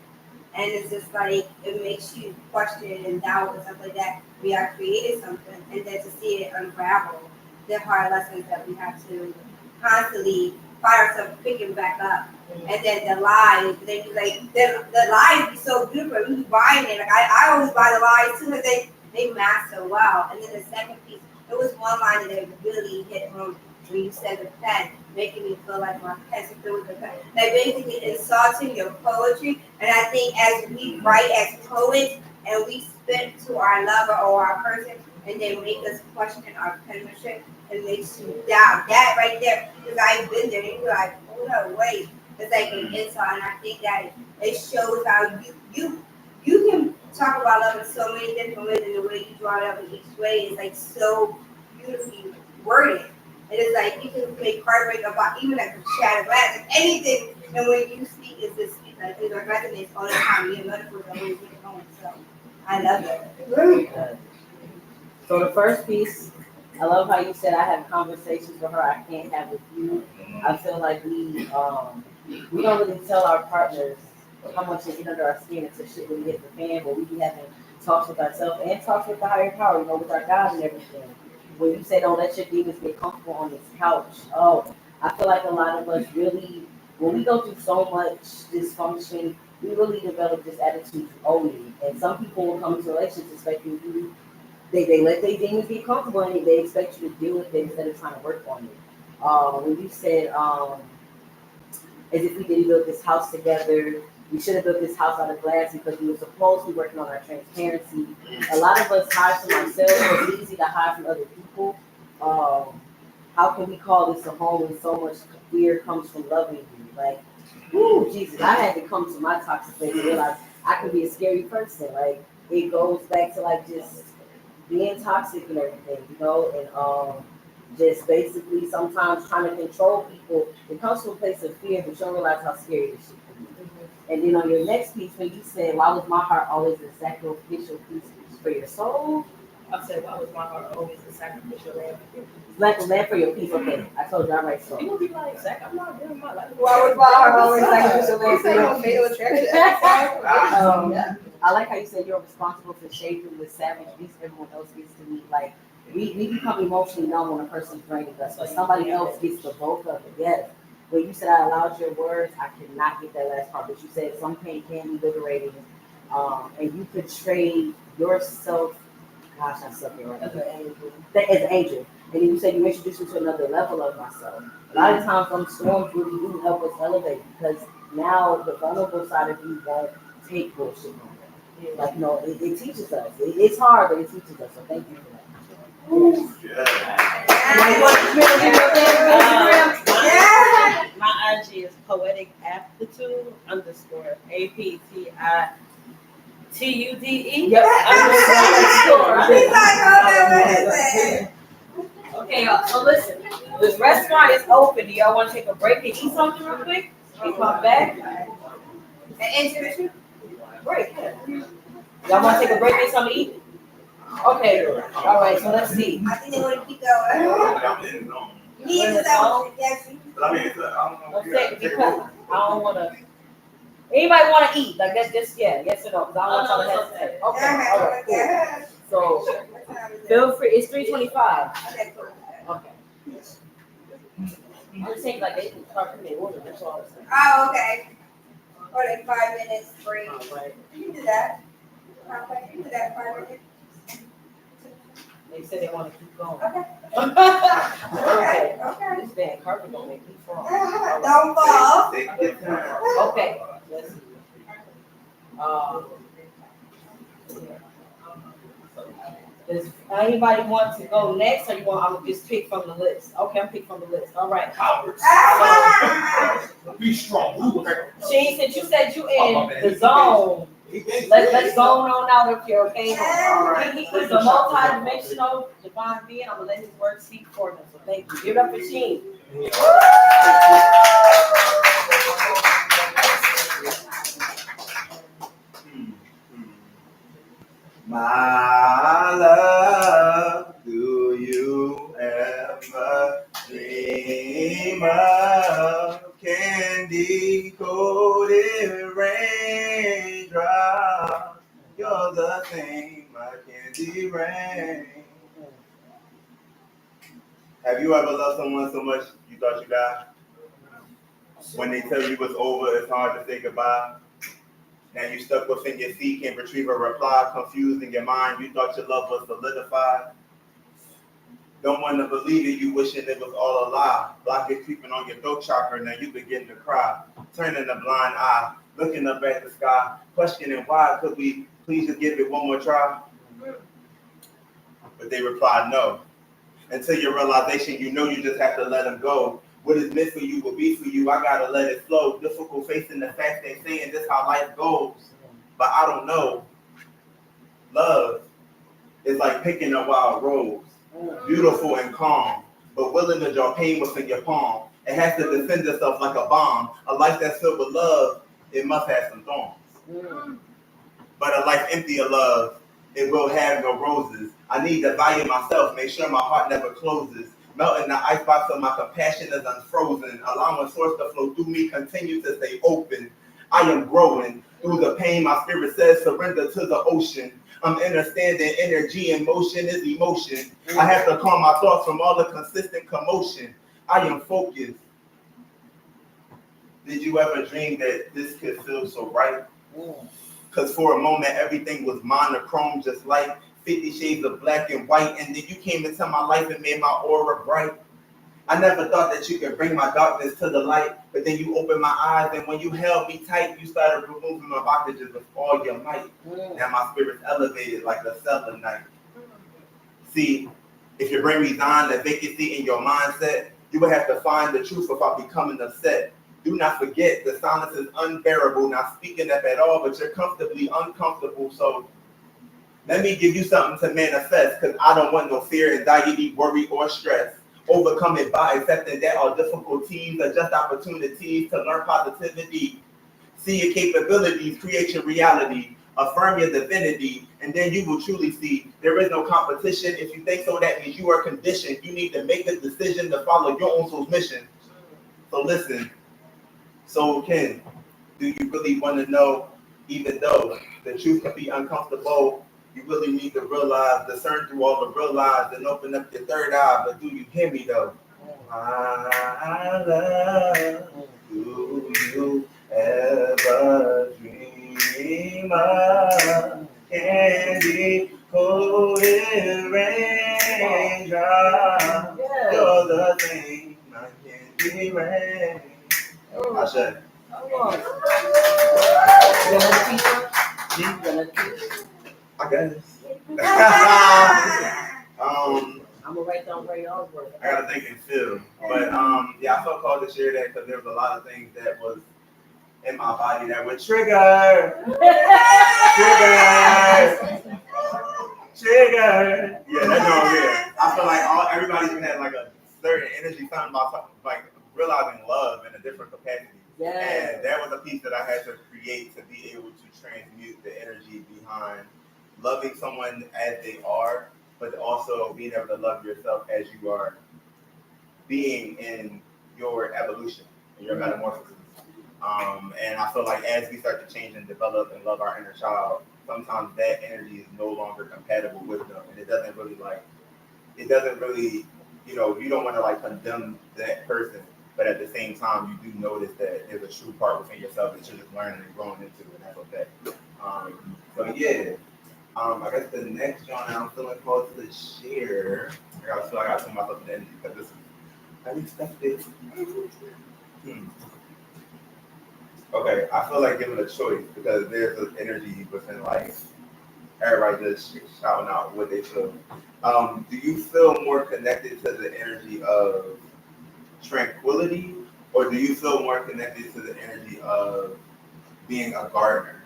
And it's just like, it makes you question and doubt and stuff like that. We have created something, and then to see it unravel the hard lessons that we have to constantly find ourselves picking back up. And then the lies, then you like, the lies be so beautiful. We be buying it. Like, I always buy the lies too, because they match so well. And then the second piece, it was one line that really hit home when you said the pen, making me feel like my pen was the pen. Like basically insulting your poetry. And I think as we write as poets and we spit to our lover or our person, and they make us question our penmanship, it makes you doubt that right there. Because I've been there, and you're like, hold up, wait. It's like an insult, and I think that it shows how you can talk about love in so many different ways, and the way you draw it up in each way is like so beautifully worded. It is like you can make heartbreak about even like a shattered glass, like anything. And when you speak, it's just like it resonates all the time. Your metaphors are always getting home. So I love it. So the first piece, I love how you said I have conversations with her I can't have with you. I feel like we don't really tell our partners how much they get under our skin until shit really hit the fan, but we be having talks with ourselves and talks with the higher power, with our God and everything. When you say don't let your demons get comfortable on this couch, I feel like a lot of us really, when we go through so much dysfunction, we really develop this attitude you owe me. And some people will come into relationships expecting you, they let their demons get comfortable and they expect you to deal with it instead of trying to work on it. When you said, as if we didn't build this house together. We should have built this house out of glass because we were supposed to be working on our transparency. A lot of us hide from ourselves, so it's easy to hide from other people. How can we call this a home when so much fear comes from loving you? Like, whoo, Jesus, I had to come to my toxic place and realize I can be a scary person. Like, it goes back to like just being toxic and everything, you know, and just basically sometimes trying to control people. It comes from a place of fear, but you don't realize how scary this shit can be. And then on your next piece, when you said, why was my heart always a sacrificial piece for your soul? I said, why was my heart always a sacrificial lamb? Like a lamb for your peace, okay. I told you I write so. People be like, Zach, I'm not doing my life. Why was my heart always sacrificial lamb for your Fatal peace? attraction. I like how you said you're responsible for shaping the savage beast everyone else gets to meet. Like, we become emotionally numb when a person's draining us, but somebody else gets the bulk of it. Yes. When you said I allowed your words, I cannot get that last part, but you said some pain can be liberating, and you could trade yourself. Gosh, I suck it right as an angel. And then you said you introduced me to another level of myself. A lot of times, some storms really do help us elevate because now the vulnerable side of you won't take bullshit no more. Like, no, it teaches us. It's hard, but it teaches us. So thank you for that. My IG is poetic aptitude _ APTITUDE. Yep. He's like, oh, what is it? Okay, y'all. So listen, this restaurant is open. Do y'all want to take a break and eat something real quick? And come back. And intermission? Break. Y'all want to take a break and something to eat? Okay. All right. So let's see. I think they want to keep going. He is that yes. Let's say because I don't want to. Anybody want to eat? Like that's just yes or no? Because I don't want y'all to hesitate. Okay. All right. Cool. So feel free. It's 3:25. Okay, cool. Okay. I'm just saying like they can start from the order. That's all I'm saying. Oh, okay. Or like 5 minutes free. All right. You can do that. Okay, you can do that 5 minutes. They said they want to keep going. Okay. Okay. Okay. This bad carpet gonna make me fall. Don't fall. Okay. Let's see. Does anybody want to go next, or you want? I'm gonna just pick from the list. Okay, I'm picking from the list. All right. Be strong. Shane, since you said you in the zone, let's zone on out if you're okay. He is a multi-dimensional divine being. I'm gonna let his words speak for him. So thank you. Give it up for Shane. My love, do you ever dream of candy coated raindrops? You're the thing, my candy rain. Have you ever loved someone so much you thought you died? When they tell you it's over, it's hard to say goodbye. Now you stuck within your seat, can't retrieve a reply, confused in your mind, you thought your love was solidified. Don't want to believe it, you wishing it was all a lie. Blockage creeping on your throat chakra, now you begin to cry. Turning a blind eye, looking up at the sky, questioning why, could we please just give it one more try? But they replied no. Until your realization, you know you just have to let them go. What is meant for you will be for you. I gotta let it flow. Difficult facing the fact they saying this how life goes. But I don't know. Love is like picking a wild rose. Beautiful and calm, but willing to draw pain within your palm. It has to defend itself like a bomb. A life that's filled with love, it must have some thorns. But a life empty of love, it will have no roses. I need to value myself, make sure my heart never closes. Melting the icebox so my compassion is unfrozen. Allowing source to flow through me, continue to stay open. I am growing. Through the pain, my spirit says surrender to the ocean. I'm understanding energy and motion is emotion. I have to calm my thoughts from all the consistent commotion. I am focused. Did you ever dream that this could feel so right? Because for a moment, everything was monochrome, just like 50 Shades of Black and White, and then you came into my life and made my aura bright. I never thought that you could bring my darkness to the light, but then you opened my eyes, and when you held me tight, you started removing my blockages with all your might. Now my spirit's elevated like a cellar night. See, if you bring me down the vacancy in your mindset, you would have to find the truth without becoming upset. Do not forget, the silence is unbearable, not speaking up at all, but you're comfortably uncomfortable. So let me give you something to manifest, because I don't want no fear, anxiety, worry, or stress. Overcome it by accepting that all difficulties are just opportunities to learn positivity. See your capabilities, create your reality, affirm your divinity, and then you will truly see there is no competition. If you think so, that means you are conditioned. You need to make a decision to follow your own soul's mission. So listen, Soul Kin, do you really want to know, even though the truth can be uncomfortable, you really need to realize, discern through all the real lies and open up your third eye. But do you hear me though? My love, do you ever dream of candy coated raindrops? You're the thing, my candy rain. I said. I guess. I'm gonna write down Ray Allsworth. I gotta think and feel. But yeah, I felt called to share that because there was a lot of things that was in my body that would trigger. Yeah, that's all good. I feel like everybody's gonna have like a certain energy, something about like realizing love in a different capacity. Yes. And that was a piece that I had to create to be able to transmute the energy behind loving someone as they are, but also being able to love yourself as you are being in your evolution, in your metamorphosis. And I feel like as we start to change and develop and love our inner child, sometimes that energy is no longer compatible with them. And it doesn't really, you know, you don't want to like condemn that person, but at the same time, you do notice that there's a true part within yourself that you're just learning and growing into, and that's okay. So yeah. I guess the next one I'm feeling close to share. I gotta tell myself the energy because this is unexpected. Okay, I feel like giving a choice because there's an energy within like everybody just shouting out what they feel. Do you feel more connected to the energy of tranquility, or do you feel more connected to the energy of being a gardener?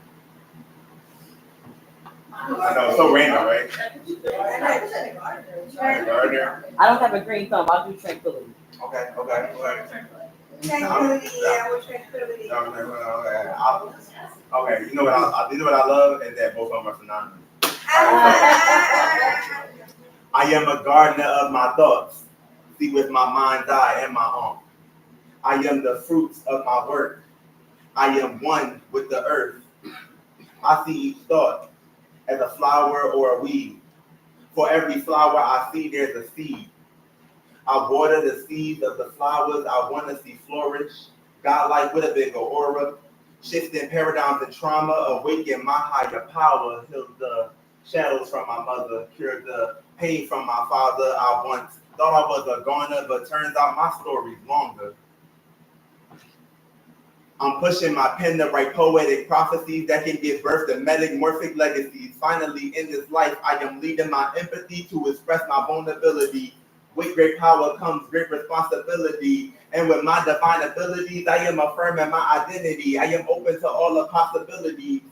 I know, it's so random, right? Gardener. I don't have a green thumb. I'll do tranquility. Okay. Tranquility, yeah, with tranquility. Okay, you know what I love is that both of them are synonymous. I am a gardener of my thoughts, see with my mind's eye and my arm. I am the fruits of my work. I am one with the earth. I see each thought as a flower or a weed. For every flower I see, there's a seed. I water the seeds of the flowers I want to see flourish. Godlike with a big aura, shifting paradigms and trauma, awaken my higher power, heal the shadows from my mother, cure the pain from my father. I once thought I was a goner, but turns out my story's longer. I'm pushing my pen to write poetic prophecies that can give birth to metamorphic legacies. Finally, in this life, I am leading my empathy to express my vulnerability. With great power comes great responsibility. And with my divine abilities, I am affirming my identity. I am open to all the possibilities.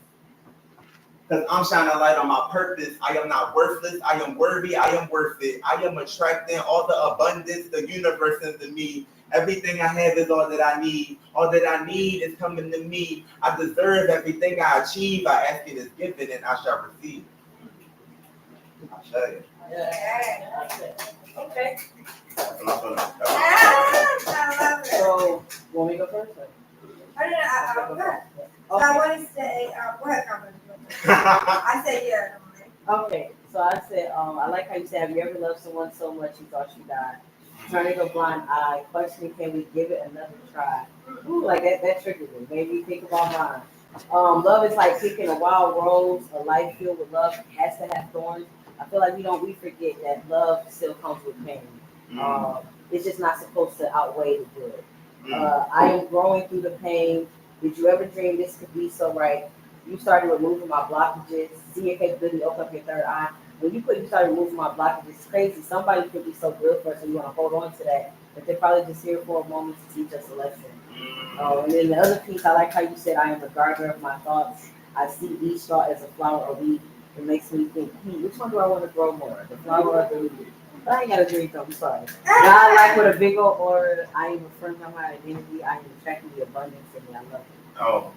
Because I'm shining a light on my purpose. I am not worthless. I am worthy. I am worth it. I am attracting all the abundance, the universe into me. Everything I have is all that I need. All that I need is coming to me. I deserve everything I achieve. I ask it is given and I shall receive. I'll show you. Okay. I love it. So, want me to go first? I want to say, go ahead, Carmen. I said yeah. Okay, so I said, I like how you said, have you ever loved someone so much you thought you died? Turning a blind eye, questioning, can we give it another try? Ooh, like that triggered me. Made me think about mine. Love is like picking a wild rose. A life filled with love has to have thorns. I feel like we forget that love still comes with pain. it's just not supposed to outweigh the good. I am growing through the pain. Did you ever dream this could be so right? You started removing my blockages. See your capability, open up your third eye. When you started removing my blockages, it's crazy. Somebody could be so good for us and you want to hold on to that. But they're probably just here for a moment to teach us a lesson. And then the other piece, I like how you said, I am the gardener of my thoughts. I see each thought as a flower or weed. It makes me think, which one do I want to grow more? The flower or the weed? But I ain't got a dream, though. I'm sorry. God, like with a big old order, I am affirming my identity. I am attracting the abundance in me. I love it. Oh.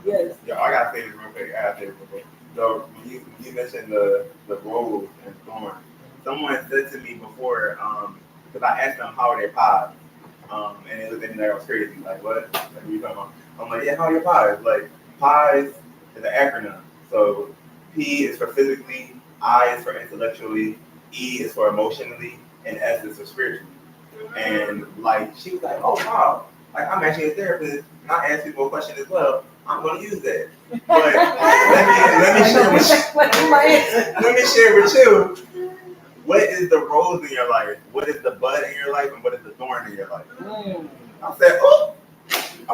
Yes. Yeah, I gotta say this real quick. I gotta say this real quick. So when you mentioned the rose and thorn, someone said to me before, because I asked them how are their pies, and it looked at me like I was crazy. Like what? Like what are you talking about? I'm like, yeah, how are your pies? Like pies is an acronym. So P is for physically, I is for intellectually, E is for emotionally, and S is for spiritually. And like she was like, oh wow, like I'm actually a therapist, and I ask people a question as well. I'm gonna use that. But let me share with you. What is the rose in your life? What is the bud in your life? And what is the thorn in your life? I said, oh, I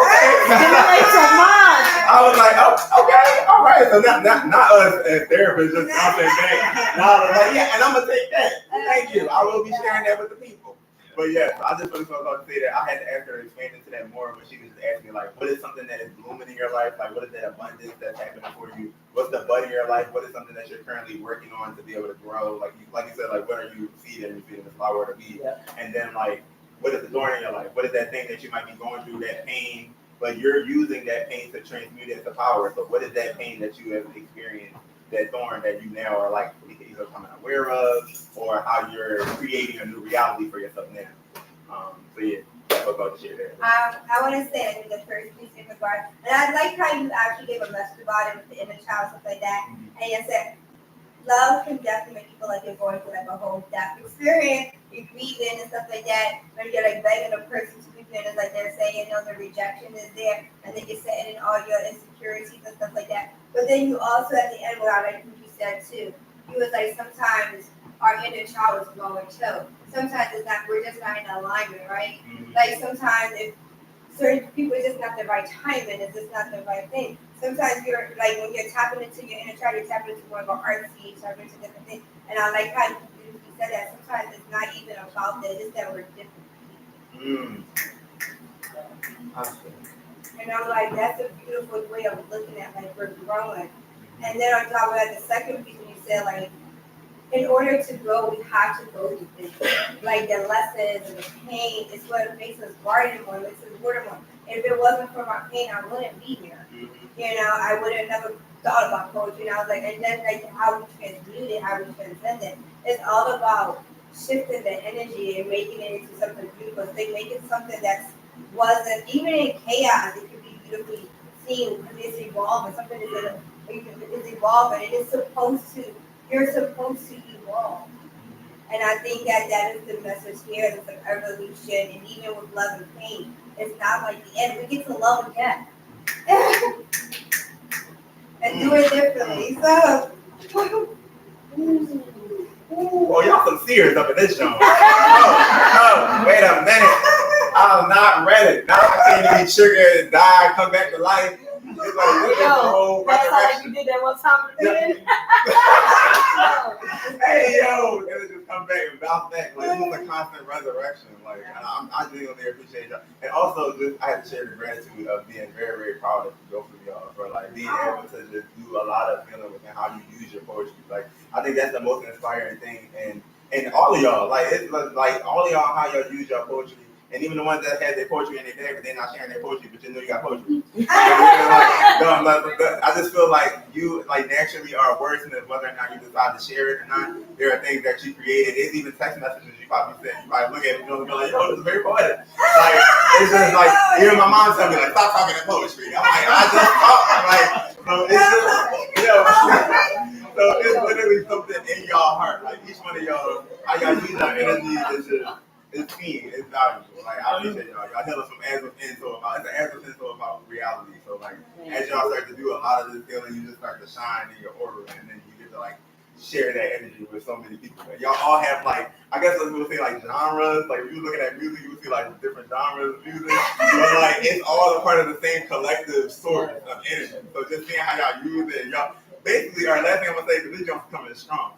was like, oh, okay, all right. So not us as therapists, just out there back. And I was like, yeah, and I'm gonna take that. Thank you. I will be sharing that with the people. But yeah, I just really wanted to say that I had to ask her to expand into that more when she was just asking me like, what is something that is blooming in your life? Like, what is that abundance that's happening for you? What's the bud in your life? What is something that you're currently working on to be able to grow? Like you said, like what are you feeding? You're feeding the flower or the weed. Yeah. And then like, what is the thorn in your life? What is that thing that you might be going through, that pain, but you're using that pain to transmute it to power? So what is that pain that you have experienced, that thorn that you now are like either coming aware of, or how you're creating a new reality for yourself now? So yeah, that's what I'm about to share there. I want to say the first piece in regard, and I like how you actually gave a message about it with the inner child, stuff like that. Mm-hmm. And you said love can definitely make you feel like you're going through like a whole death experience. You breathe in and stuff like that. When you're like begging a person to be in, it's like they're saying, you know, the rejection is there, and then you're setting in all your insecurities and stuff like that. But then you also at the end, what I like what you said too, you was like sometimes our inner child is growing too. Sometimes it's not, we're just not in alignment, right? Mm-hmm. Like sometimes if certain people, it's just not the right timing, it's just not the right thing. Sometimes you're like when you're tapping into your inner child, you're tapping into more of an artsy, tapping into different things. And I like how you said that sometimes it's not even about that, it's that we're different. And I'm like, that's a beautiful way of looking at like we're growing. And then on top of that, the second piece when you said like, in order to grow, we have to go through things. Like the lessons and the pain is what makes us garden more, makes us water more. If it wasn't for my pain, I wouldn't be here. Mm-hmm. You know, I would have never thought about poetry. And I was like, and then like how we transmute it, how we transcend it. It's all about shifting the energy and making it into something beautiful. So they make it something that wasn't, even in chaos, it could be beautifully seen because it's evolving. Something is evolving. It is supposed to. You're supposed to evolve. And I think that is the message here, it's an evolution, and even with love and pain, it's not like the end. We get to love again. And do it differently. So oh, y'all some serious up in this show. Oh, wait a minute. I'm not ready. Now I can't even trigger and die, come back to life. It's like, that's like you did that one time. Hey, yo, it'll just come back and bounce back. Like, it's a constant resurrection. Like, I genuinely appreciate y'all. And also, just, I have to share the gratitude of being very, very proud of both of y'all for like being able to just do a lot of feeling within how you use your poetry. Like, I think that's the most inspiring thing. And all of y'all, like, it's like all of y'all, how y'all use your poetry. And even the ones that had their poetry in their day, but they're not sharing their poetry, but you know you got poetry. I just feel like you like naturally are a wordsmith, whether or not you decide to share it or not. There are things that you created. There's even text messages you probably sent. You probably look at it and go like, "Oh, this is very poetic." Like it's just like even my mom tell me like, "Stop talking in poetry." I'm like, I just talk. Like so it's just so it's literally something in y'all heart. Like each one of y'all, how y'all use our energy is just. It's key. It's valuable. Like I appreciate y'all. Y'all tell us from as of info about. It's an as of info about reality. So like as y'all start to do a lot of this healing, you just start to shine in your aura, and then you get to like share that energy with so many people. And y'all all have like, I guess we would say like genres. Like if you looking at music, you would see like different genres of music, but like it's all a part of the same collective source of energy. So just seeing how y'all use it, y'all basically. Our last thing I'm gonna say, because this jump's coming strong.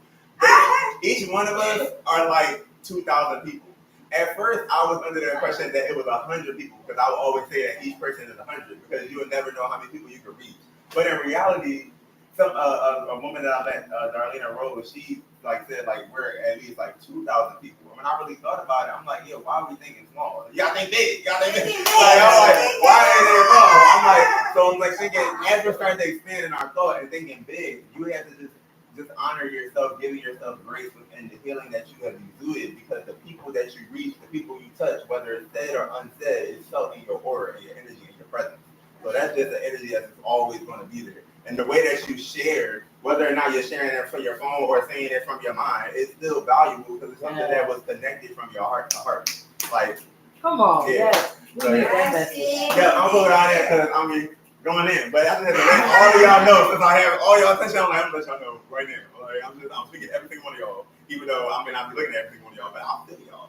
Each one of us are like 2,000 people. At first, I was under the impression that it was 100 people, because I would always say that each person is 100, because you would never know how many people you could reach. But in reality, some a woman that I met, Darlena Rose, she like said like we're at least like 2,000 people. When I really thought about it, I'm like, yo, why are we thinking small? Y'all think big? Y'all think big? Like I'm like, why are they small? I'm like, so I'm like thinking as we're starting to expand in our thought and thinking big, you have to just honor yourself, giving yourself grace within the healing that you have exuded, because the people that you reach, the people you touch, whether it's said or unsaid, is felt in your aura, in your energy, in your presence. So that's just the energy that's always going to be there. And the way that you share, whether or not you're sharing it from your phone or saying it from your mind, it's still valuable because it's something that was connected from your heart to heart. Like, come on, yeah. yes. So, We need that message. yeah, I'm going on there because I mean, going in. But I just have to let all of y'all know, since I have all y'all attention, I'm like, I'm going to let y'all know right now. Like, I'm speaking every single one of y'all, even though I may not be looking at every single one of y'all, but I'll feel y'all.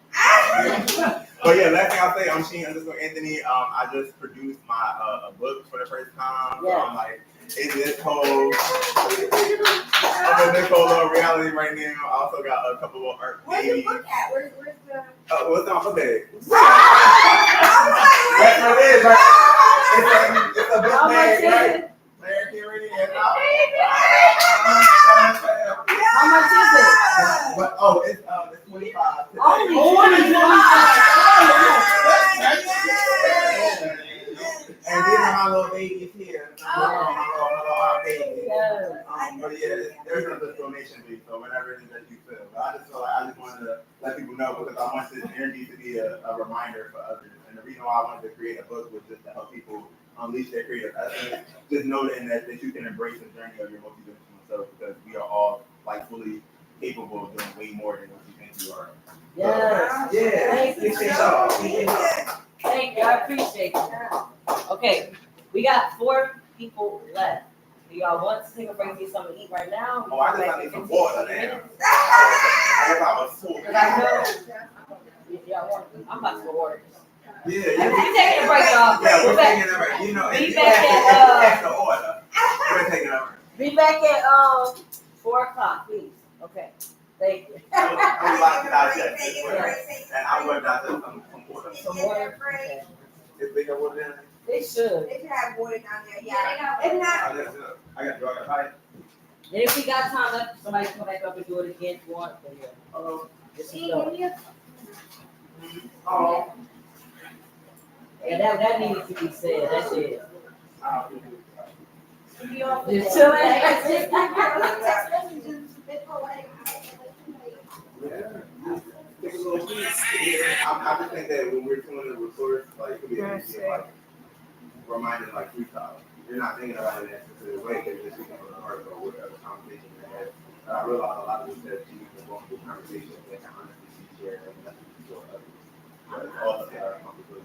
But yeah, last thing I'll say, I'm Sheen_Anthony. I just produced my a book for the first time. So I'm like, in this whole reality right now. I also got a couple of art babies. Where's the book at? Where's the? What's on my bag? That's what it is, right? It's a book bag, right? How much is it? But, oh, it's 25. Only 25. And these are my little babies here. My little art babies. But yeah, there's a donation fee, so whatever it is that you feel. But I just feel like I just wanted to let people know, because I want this energy to be a reminder for others. And the reason why I wanted to create a book was just to help people unleash their creative essence. Just noting that you can embrace the journey of your multidimensional self, because we are all like fully capable of doing way more than what you think you are. Yes. Yeah. Thank you. I appreciate it. Okay, we got 4 people left. Do y'all want to take a break and get something to eat right now? Oh, I just need some water now. I guess I was full. Because I know if y'all want, I'm about to go order. Yeah, We're taking a break, y'all. Yeah, we're taking a break. You know, Be back at the order. We're taking a break. Be back at 4 o'clock, please. Okay. Thank you. I'm about to digest this, and I'm going to digest some water. Some water. Okay. Is bigger water than that? They should. They should have water down there. Yeah, if not, I got a pipe. And if we got time left, somebody come back up and do it again if you want. Then yeah. Just go. Oh. Yeah, that needed to be said. That's it. Just chilling. Take a little piece. I just think that when we're doing the resource, like it could be like reminded like freestyle. You're not thinking about it in a specific way because you're speaking from the heart or whatever conversation you had. But I realize a lot of this that you can go through conversations that can honestly be shared and nothing for others. But all of that are complicated.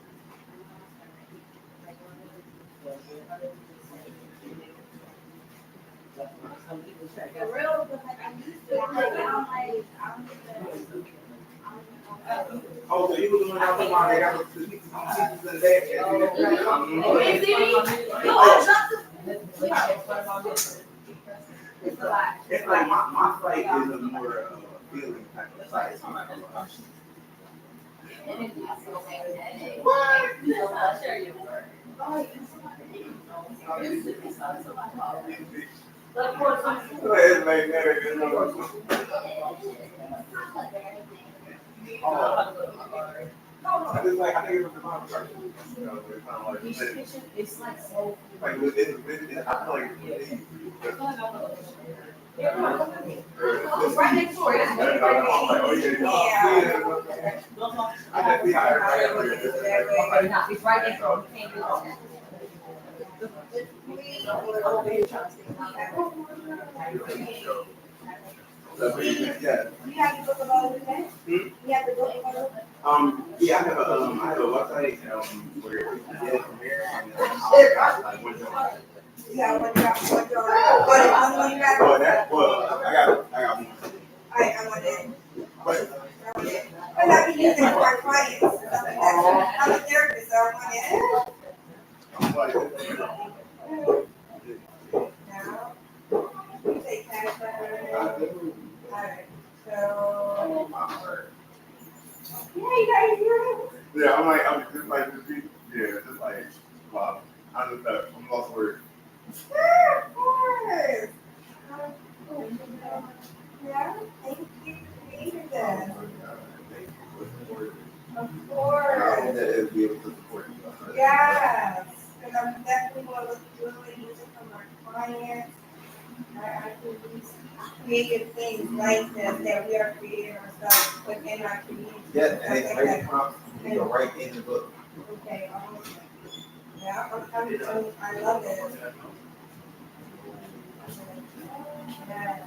Oh, so you were doing that tomorrow? They got the pieces in there. It's like my fight is a more feeling type of fight. I think it's the mom part. You know, it's kind of like It's like so. I feel like it's it's right next door. It's right It's right next door. We can't do that. Yeah. You have to book about it, okay? You have to book about it. Yeah, I have a website where you can get it from here, and I'll got like one job. You got one job. Well, I got to use it for my clients. I'm a therapist, so I want to. Now, you take cash for her. Alright, so. Yeah, you guys hear it? Yeah, I'm just like, wow. I'm lost words. Sure, of course. Yeah, thank you for being this. Of course. Yes, because I'm definitely going to look good and use it for my clients. I can use creative things like this that we are creating ourselves within our community. Yes, and it's very prompt. You go right in the book. Okay, yeah, I love it. Yes.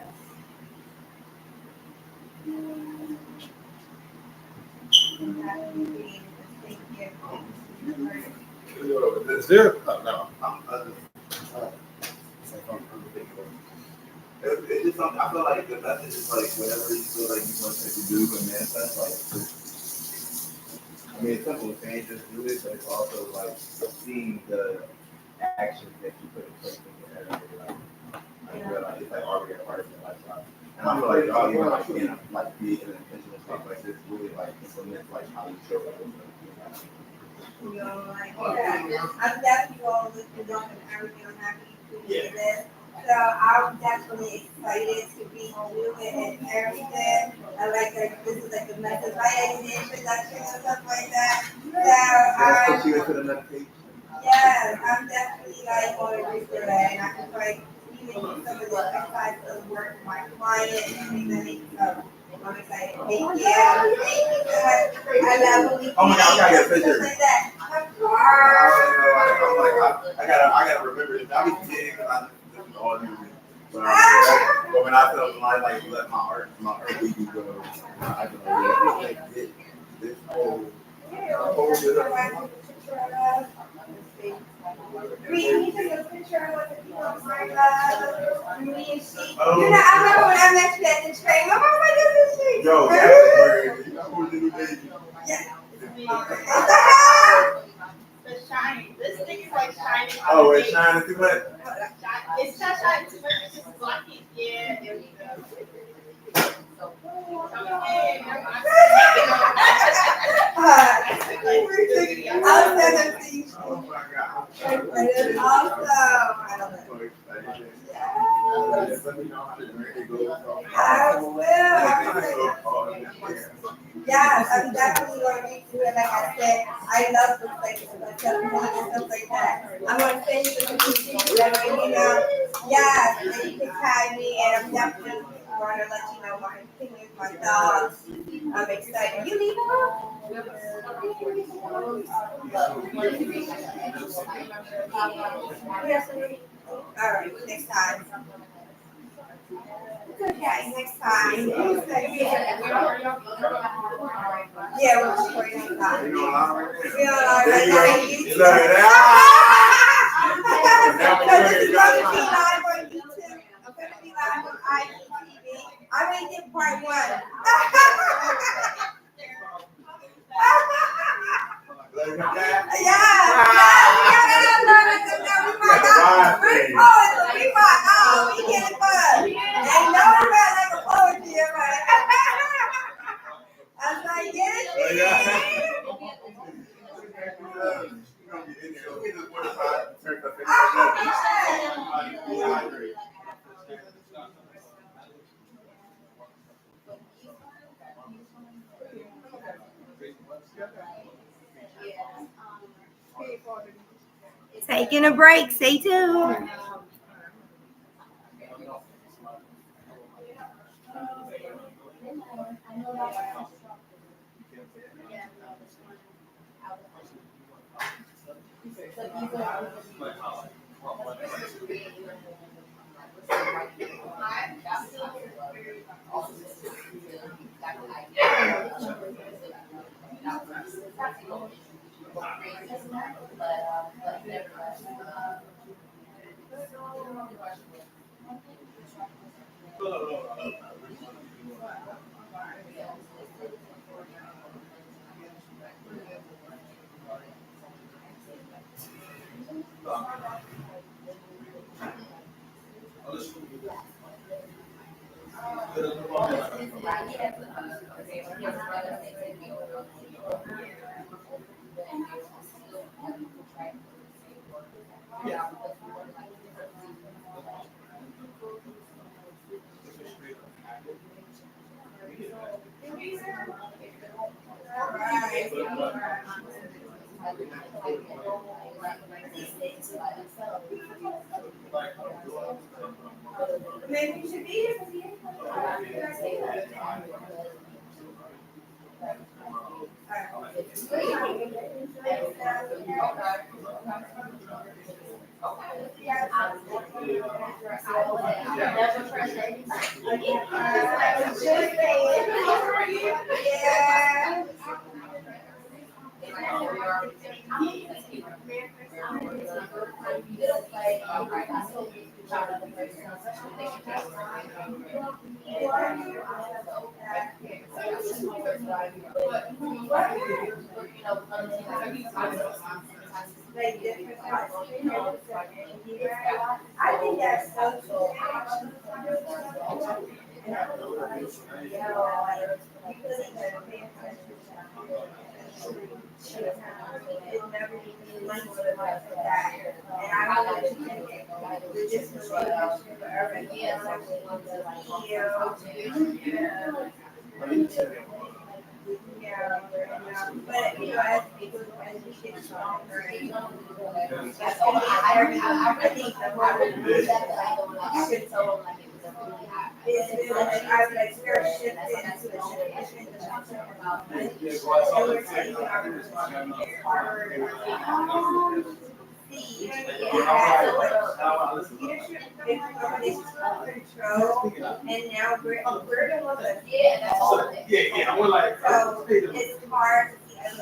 Thank you. Is there? No. It's just something, I feel like the message is like whatever you feel like you want to do and manifest, like, I mean, it's simple, saying just do it, but it's also like seeing the actions that you put in place in your everyday life. Like, realize it's like already a part of your lifestyle. And I feel like y'all even like being like be in an intentional space like this really like implements like how you show up. You know, like, yeah, I'm definitely going to look for them and everything. I'm happy to do this. So I'm definitely excited to be doing and everything. I like that this is like a message, like an introduction or something like that. So Put you into the meditation. yes, I'm definitely like going to reach for that, and I can like even use some of the exercise to work with my clients and things like that. So I'm excited. Thank you. Thank you so much. I love when we Oh my God, I gotta get a picture. like that. Of course. I gotta remember this. I be kidding because I this is all new. But when I felt like let my art baby go, I can like this whole We took a picture with the people of my love. Me and she. You know, I remember when I met you at the train. My mom was like, this is she. yo, that's crazy. That was the new baby. Yeah. The shine. This thing is like shining. Oh, it's shining too much. It's not shining too much. It's just blocking. Yeah, there we go. I'll send it to you. Oh my God. It is awesome. I love it. So excited. Yes. Let me know how the journey goes. I will. Yes, I'm definitely going to read through it. Like I said, I love the places and stuff like that. I'm going to send you the pictures that you know. Yes, and you can tag me, and I'm definitely going to let you know my opinions, my thoughts. I'm excited. You leave all right, next time. Okay, next time. Yeah, we're recording next time. You know, I'm right there. Yeah, There you like go. YouTube. Look at that. So this is going to be live on YouTube. I'm going to be live on IGTV. I already did part 1. Taking a break. Stay tuned. Maybe you should be here. Yeah. Like different parts. I think that's so cool. It never even went to the like that. And I don't think this relationship or everything yeah, but you know, as people, as we get stronger, that's all I think the whole is I would like spirit shifted into the generation that I'm talking about. And we're taking our leadership control, and now we're the ones that Yeah, we're like, so it's hard to see as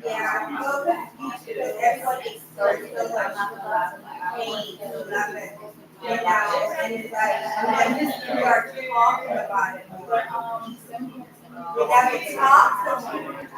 yeah, well, everyone is so much pain and love it. You know, and it's like, we are talking about it. We haven't talked about it.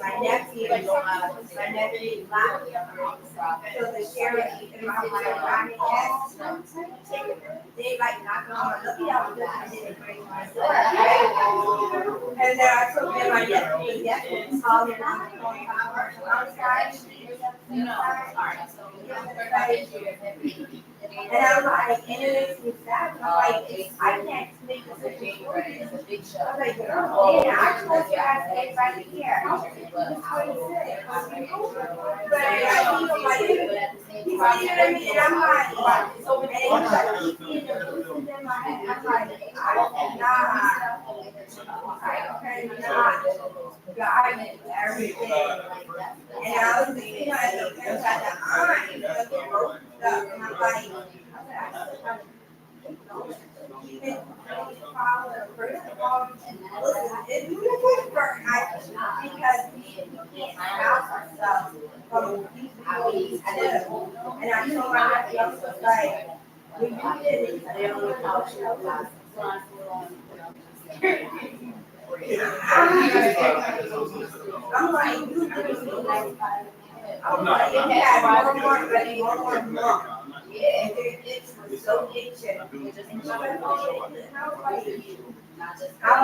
My nephew, so the sheriff in my life, they like knock on, look at how good I did it, great myself. And then I took them my nephew, yes, all the outside. And I'm like, and it makes me sad. I'm like, I can't make a situation. I'm like, girl, yeah, I told you I stayed right here. That's what he said. But I feel like, he's like, and I'm like, so and he's like, he's in my head. I'm like, I cannot guide everything. And I was thinking, I looked at the eye, looking broke up, and I'm like, even follow first of all, listen, it's beautiful for us because we can't stop ourselves from these people. And I told my nephew, I was like, when you did it, they don't know how to I'm like, you literally like, I'm like, yeah, one more, ready, one more month. Yeah, it's so itching. And I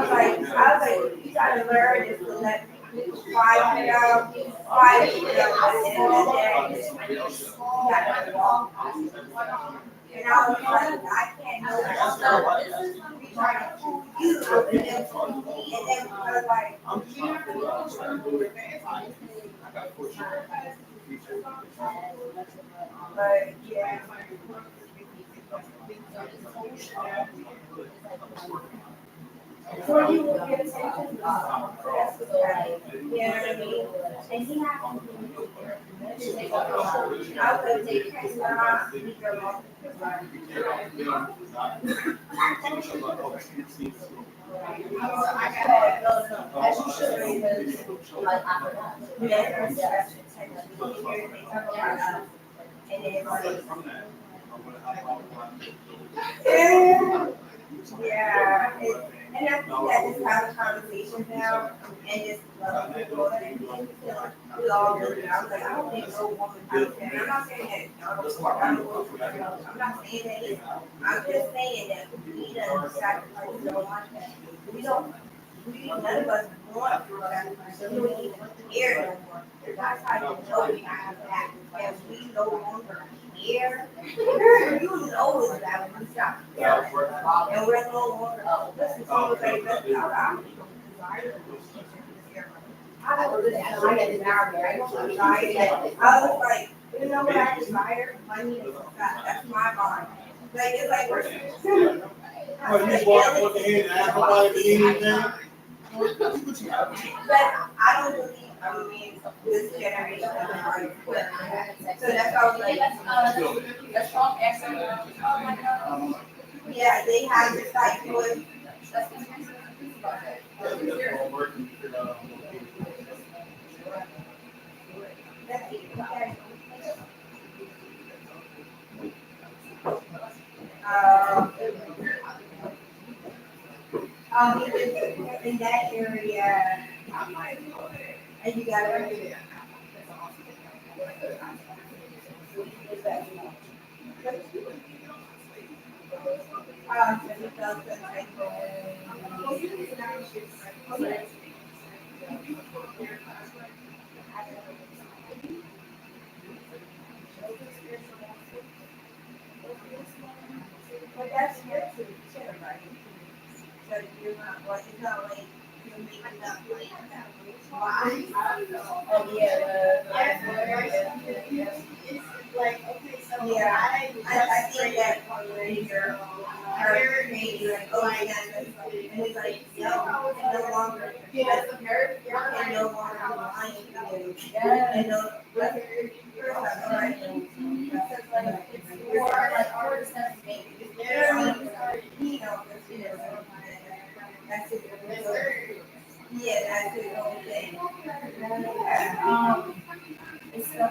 was like, you gotta learn is to let people fight it out, and at the end of the day, you gotta walk. And I was like, I can't know that. We try to fool you, and then we're like, but yeah. Before you will get attention. That's what's right. You know what I mean? And he has to take a I would take Canada, leave your mom. As you should, like, I forgot. And then it's like, yeah, and I think that just have a conversation now and just love people and we all do it. I'm like, I don't think no woman out there. I'm not saying that. I'm not saying that either. I'm just saying that we don't sacrifice so much that we don't. None of us want to sacrifice, so we don't even care no more. That's how you know we have that. That we no longer care. You know it's that when we stop caring. And we're no longer, listen, so everybody, listen, I was like, you know what I desire? Money and success. That's my mind. Like, it's like, we're. Well, you walk with the hand and ask nobody to eat anything? But I don't believe, I mean, this generation is already equipped. So that's all we like. A strong accent. Yeah, they have this like with. In that area, and you got everything. But that's good to share, right? So you're not, well, it's not like you're making up like why? Oh, yeah, it's like, okay, so Yeah, I think that when you're maybe like, oh my God, and it's like, no, and no longer, yeah, and no longer lying to you. And no, right? it's more like words that make it. You know what I mean? You know, that's it. Yeah, that's the whole thing. Yeah. It's the,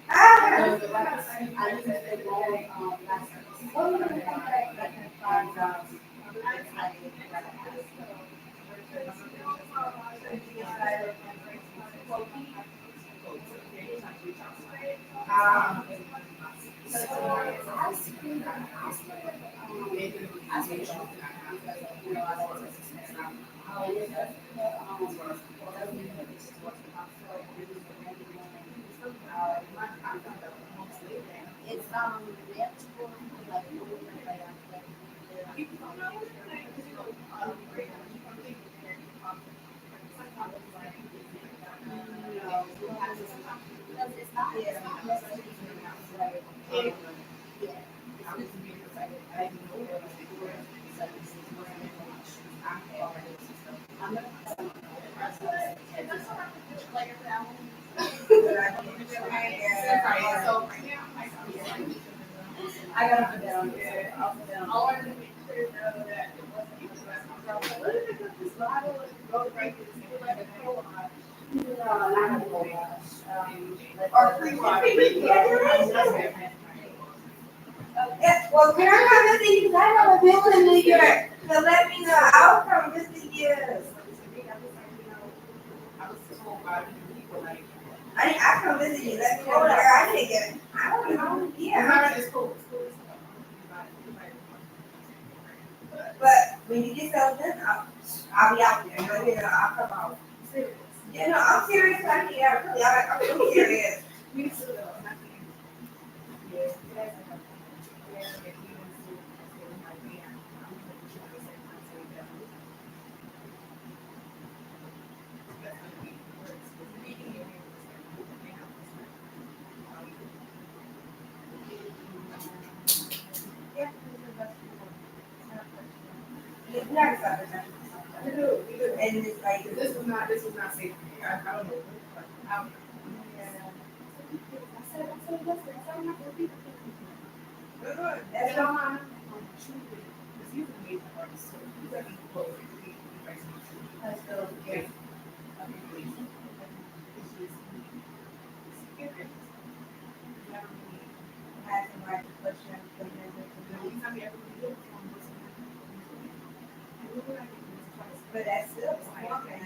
Ah! the last, I just said that, last it's I gotta put that on there. I'll put that on. I wanted to make clear though that it wasn't even Or free water. Yeah, well, can I come visit you? 'Cause I have a bill in New York. So let me know. I'll come visit you. I come visit you. Let me know where I can get it. I don't know. Yeah. But when you get something, I'll be out there. You know, I'll come out. Yeah, no, I'm serious. I can't really. I'm really serious. It's not a subject. We do. And it's like, This was not safe for me. I don't know. I said, listen, I'm not gonna be that's not. It's usually made for artists, so you got to be close. That's still, Yeah. has the right question, but then but that's still okay.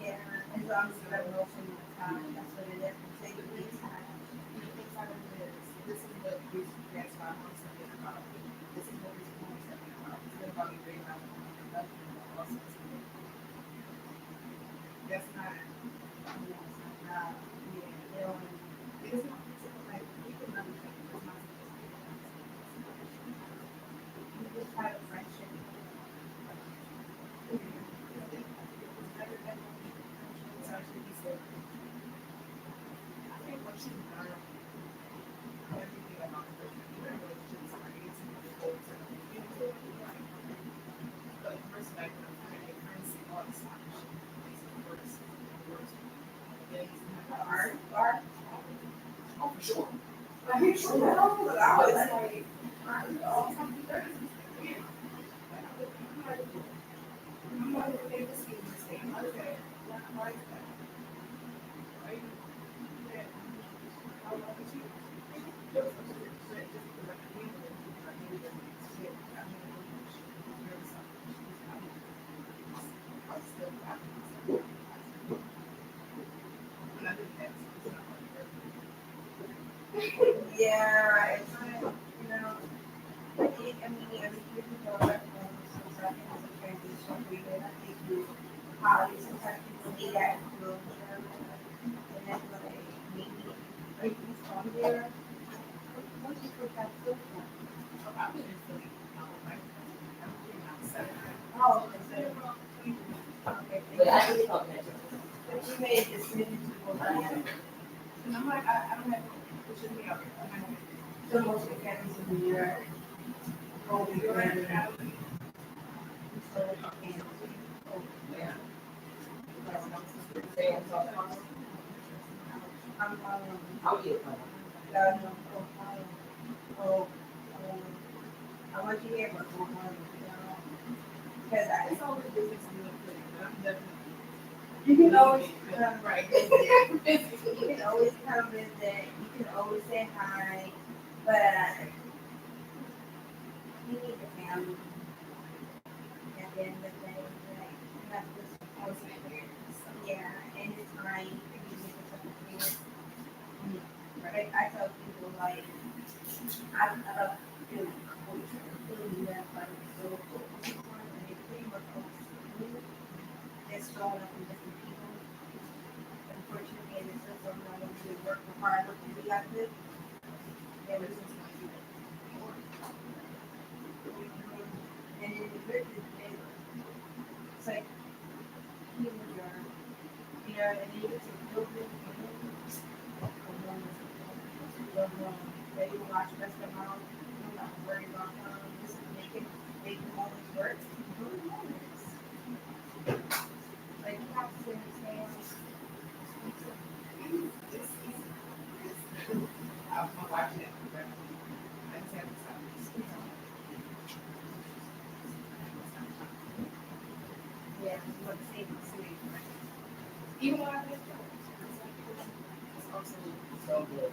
Yeah, as long as you have motion in the time, that's what it is. Take it each time. This is what we that's why I'm saying about. This is what we're talking about. It's been about very much. That's not. It is not. Like we can understand. You just have a friendship. I think what you learn everything about the person, even relationships are easy to hold to but first back when I see all the stuff, it's the worst. Then Art. oh for sure. But he's sure. I was It's like, like all time I'm not going to make this mistake. I'm not going why is that? Why you I love you. Just because I can shit. I mean, you're I'm still happy. And I think that's yeah, right. You know, I mean, you can go back home, so I think it's a transition period. I think you probably sometimes people need that closure. And then like maybe like you from there. What do you think that's good for? I've been in Philly like I'm pretty much 7. Oh, okay. But I just thought that. But you made a decision to go back. And I'm like, I don't have to push me out. So most of the families in New York go to You're Grand right. Rapids. So they can. Yeah. I'm I'll get one. I want you here, but because It's always business in the clinic, but I'm definitely you can always come right. you can always come visit. You can always say hi, but you need the family. At the end of the day, like, that's just always yeah, and it's time for you to get something here. Right? I tell people like I love doing culture, that like so cool. And they pretty much always they're strong enough in different people. Unfortunately, in the system, not only do work for hard work to be like this, there was just like and in the group it's like healing your, you know, and then you get to build it, they watch best of all, I'm not worried about just make the moments work. Like you have to understand. I'm watching it. I just have to stop. Yeah, what the same. Even when I get it's also So good.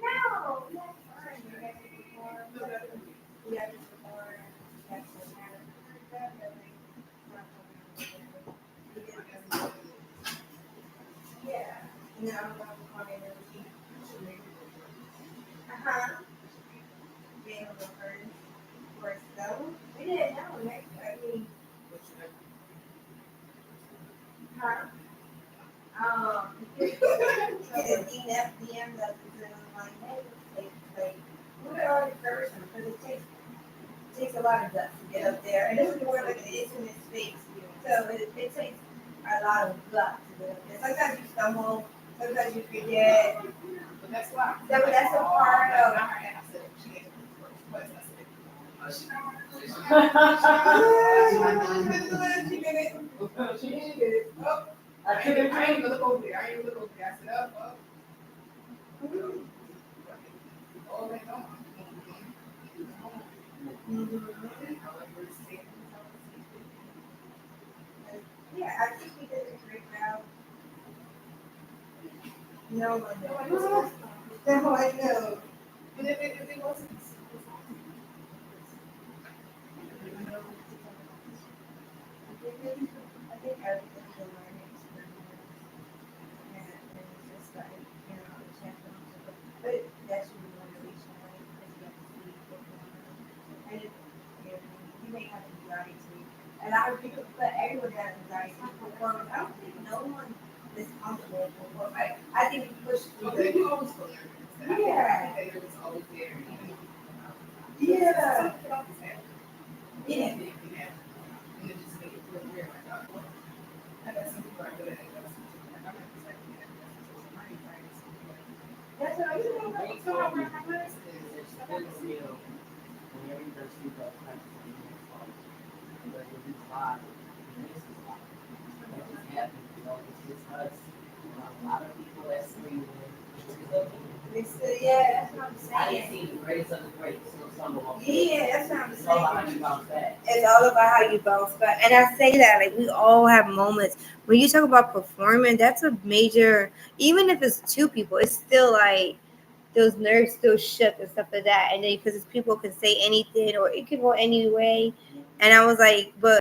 No, that's fine. You guys before. Yeah, before. That's what matters. Yeah, no, next, I mean, huh? Get a DM that is like, hey, like, look at all the person, because it takes a lot of guts to get up there, and this is more like an intimate space, so it takes a lot of guts to get up there. Sometimes you stumble, sometimes you forget. But that's why. That's a part of. She did it. Oh, I ain't even look over there. I said, oh. Oh, wait, no. Yeah, I think we did a great job. No, I know. But if it wasn't. I think everything's a learning experience. And it's just like, you know, the champions. But that's really motivation, right? Because you have to see people. And you may have anxiety. And a lot of people, but everyone has anxiety performance. I don't think no one is comfortable performing. I think you push through it. Yeah. It was always there. Yeah. Yeah. And it just made it feel weird. Like, oh, I got some people are good at it. I'm not expecting that. That's what I think. It's still real. Whenever you first see those types of things, but it is live, and this is live. That just happened, it's just us. A lot of people that scream, Yeah, that's what I'm I saying. didn't see the greatest of the greats, so some of them. Yeah, that's what I'm It's all about how saying. you bounce back. It's all about how you bounce back. And I say that, like, we all have moments. When you talk about performing, that's a major, even if it's two people, it's still like those nerves still shook and stuff like that. And then because people can say anything or it can go any way. And I was like, but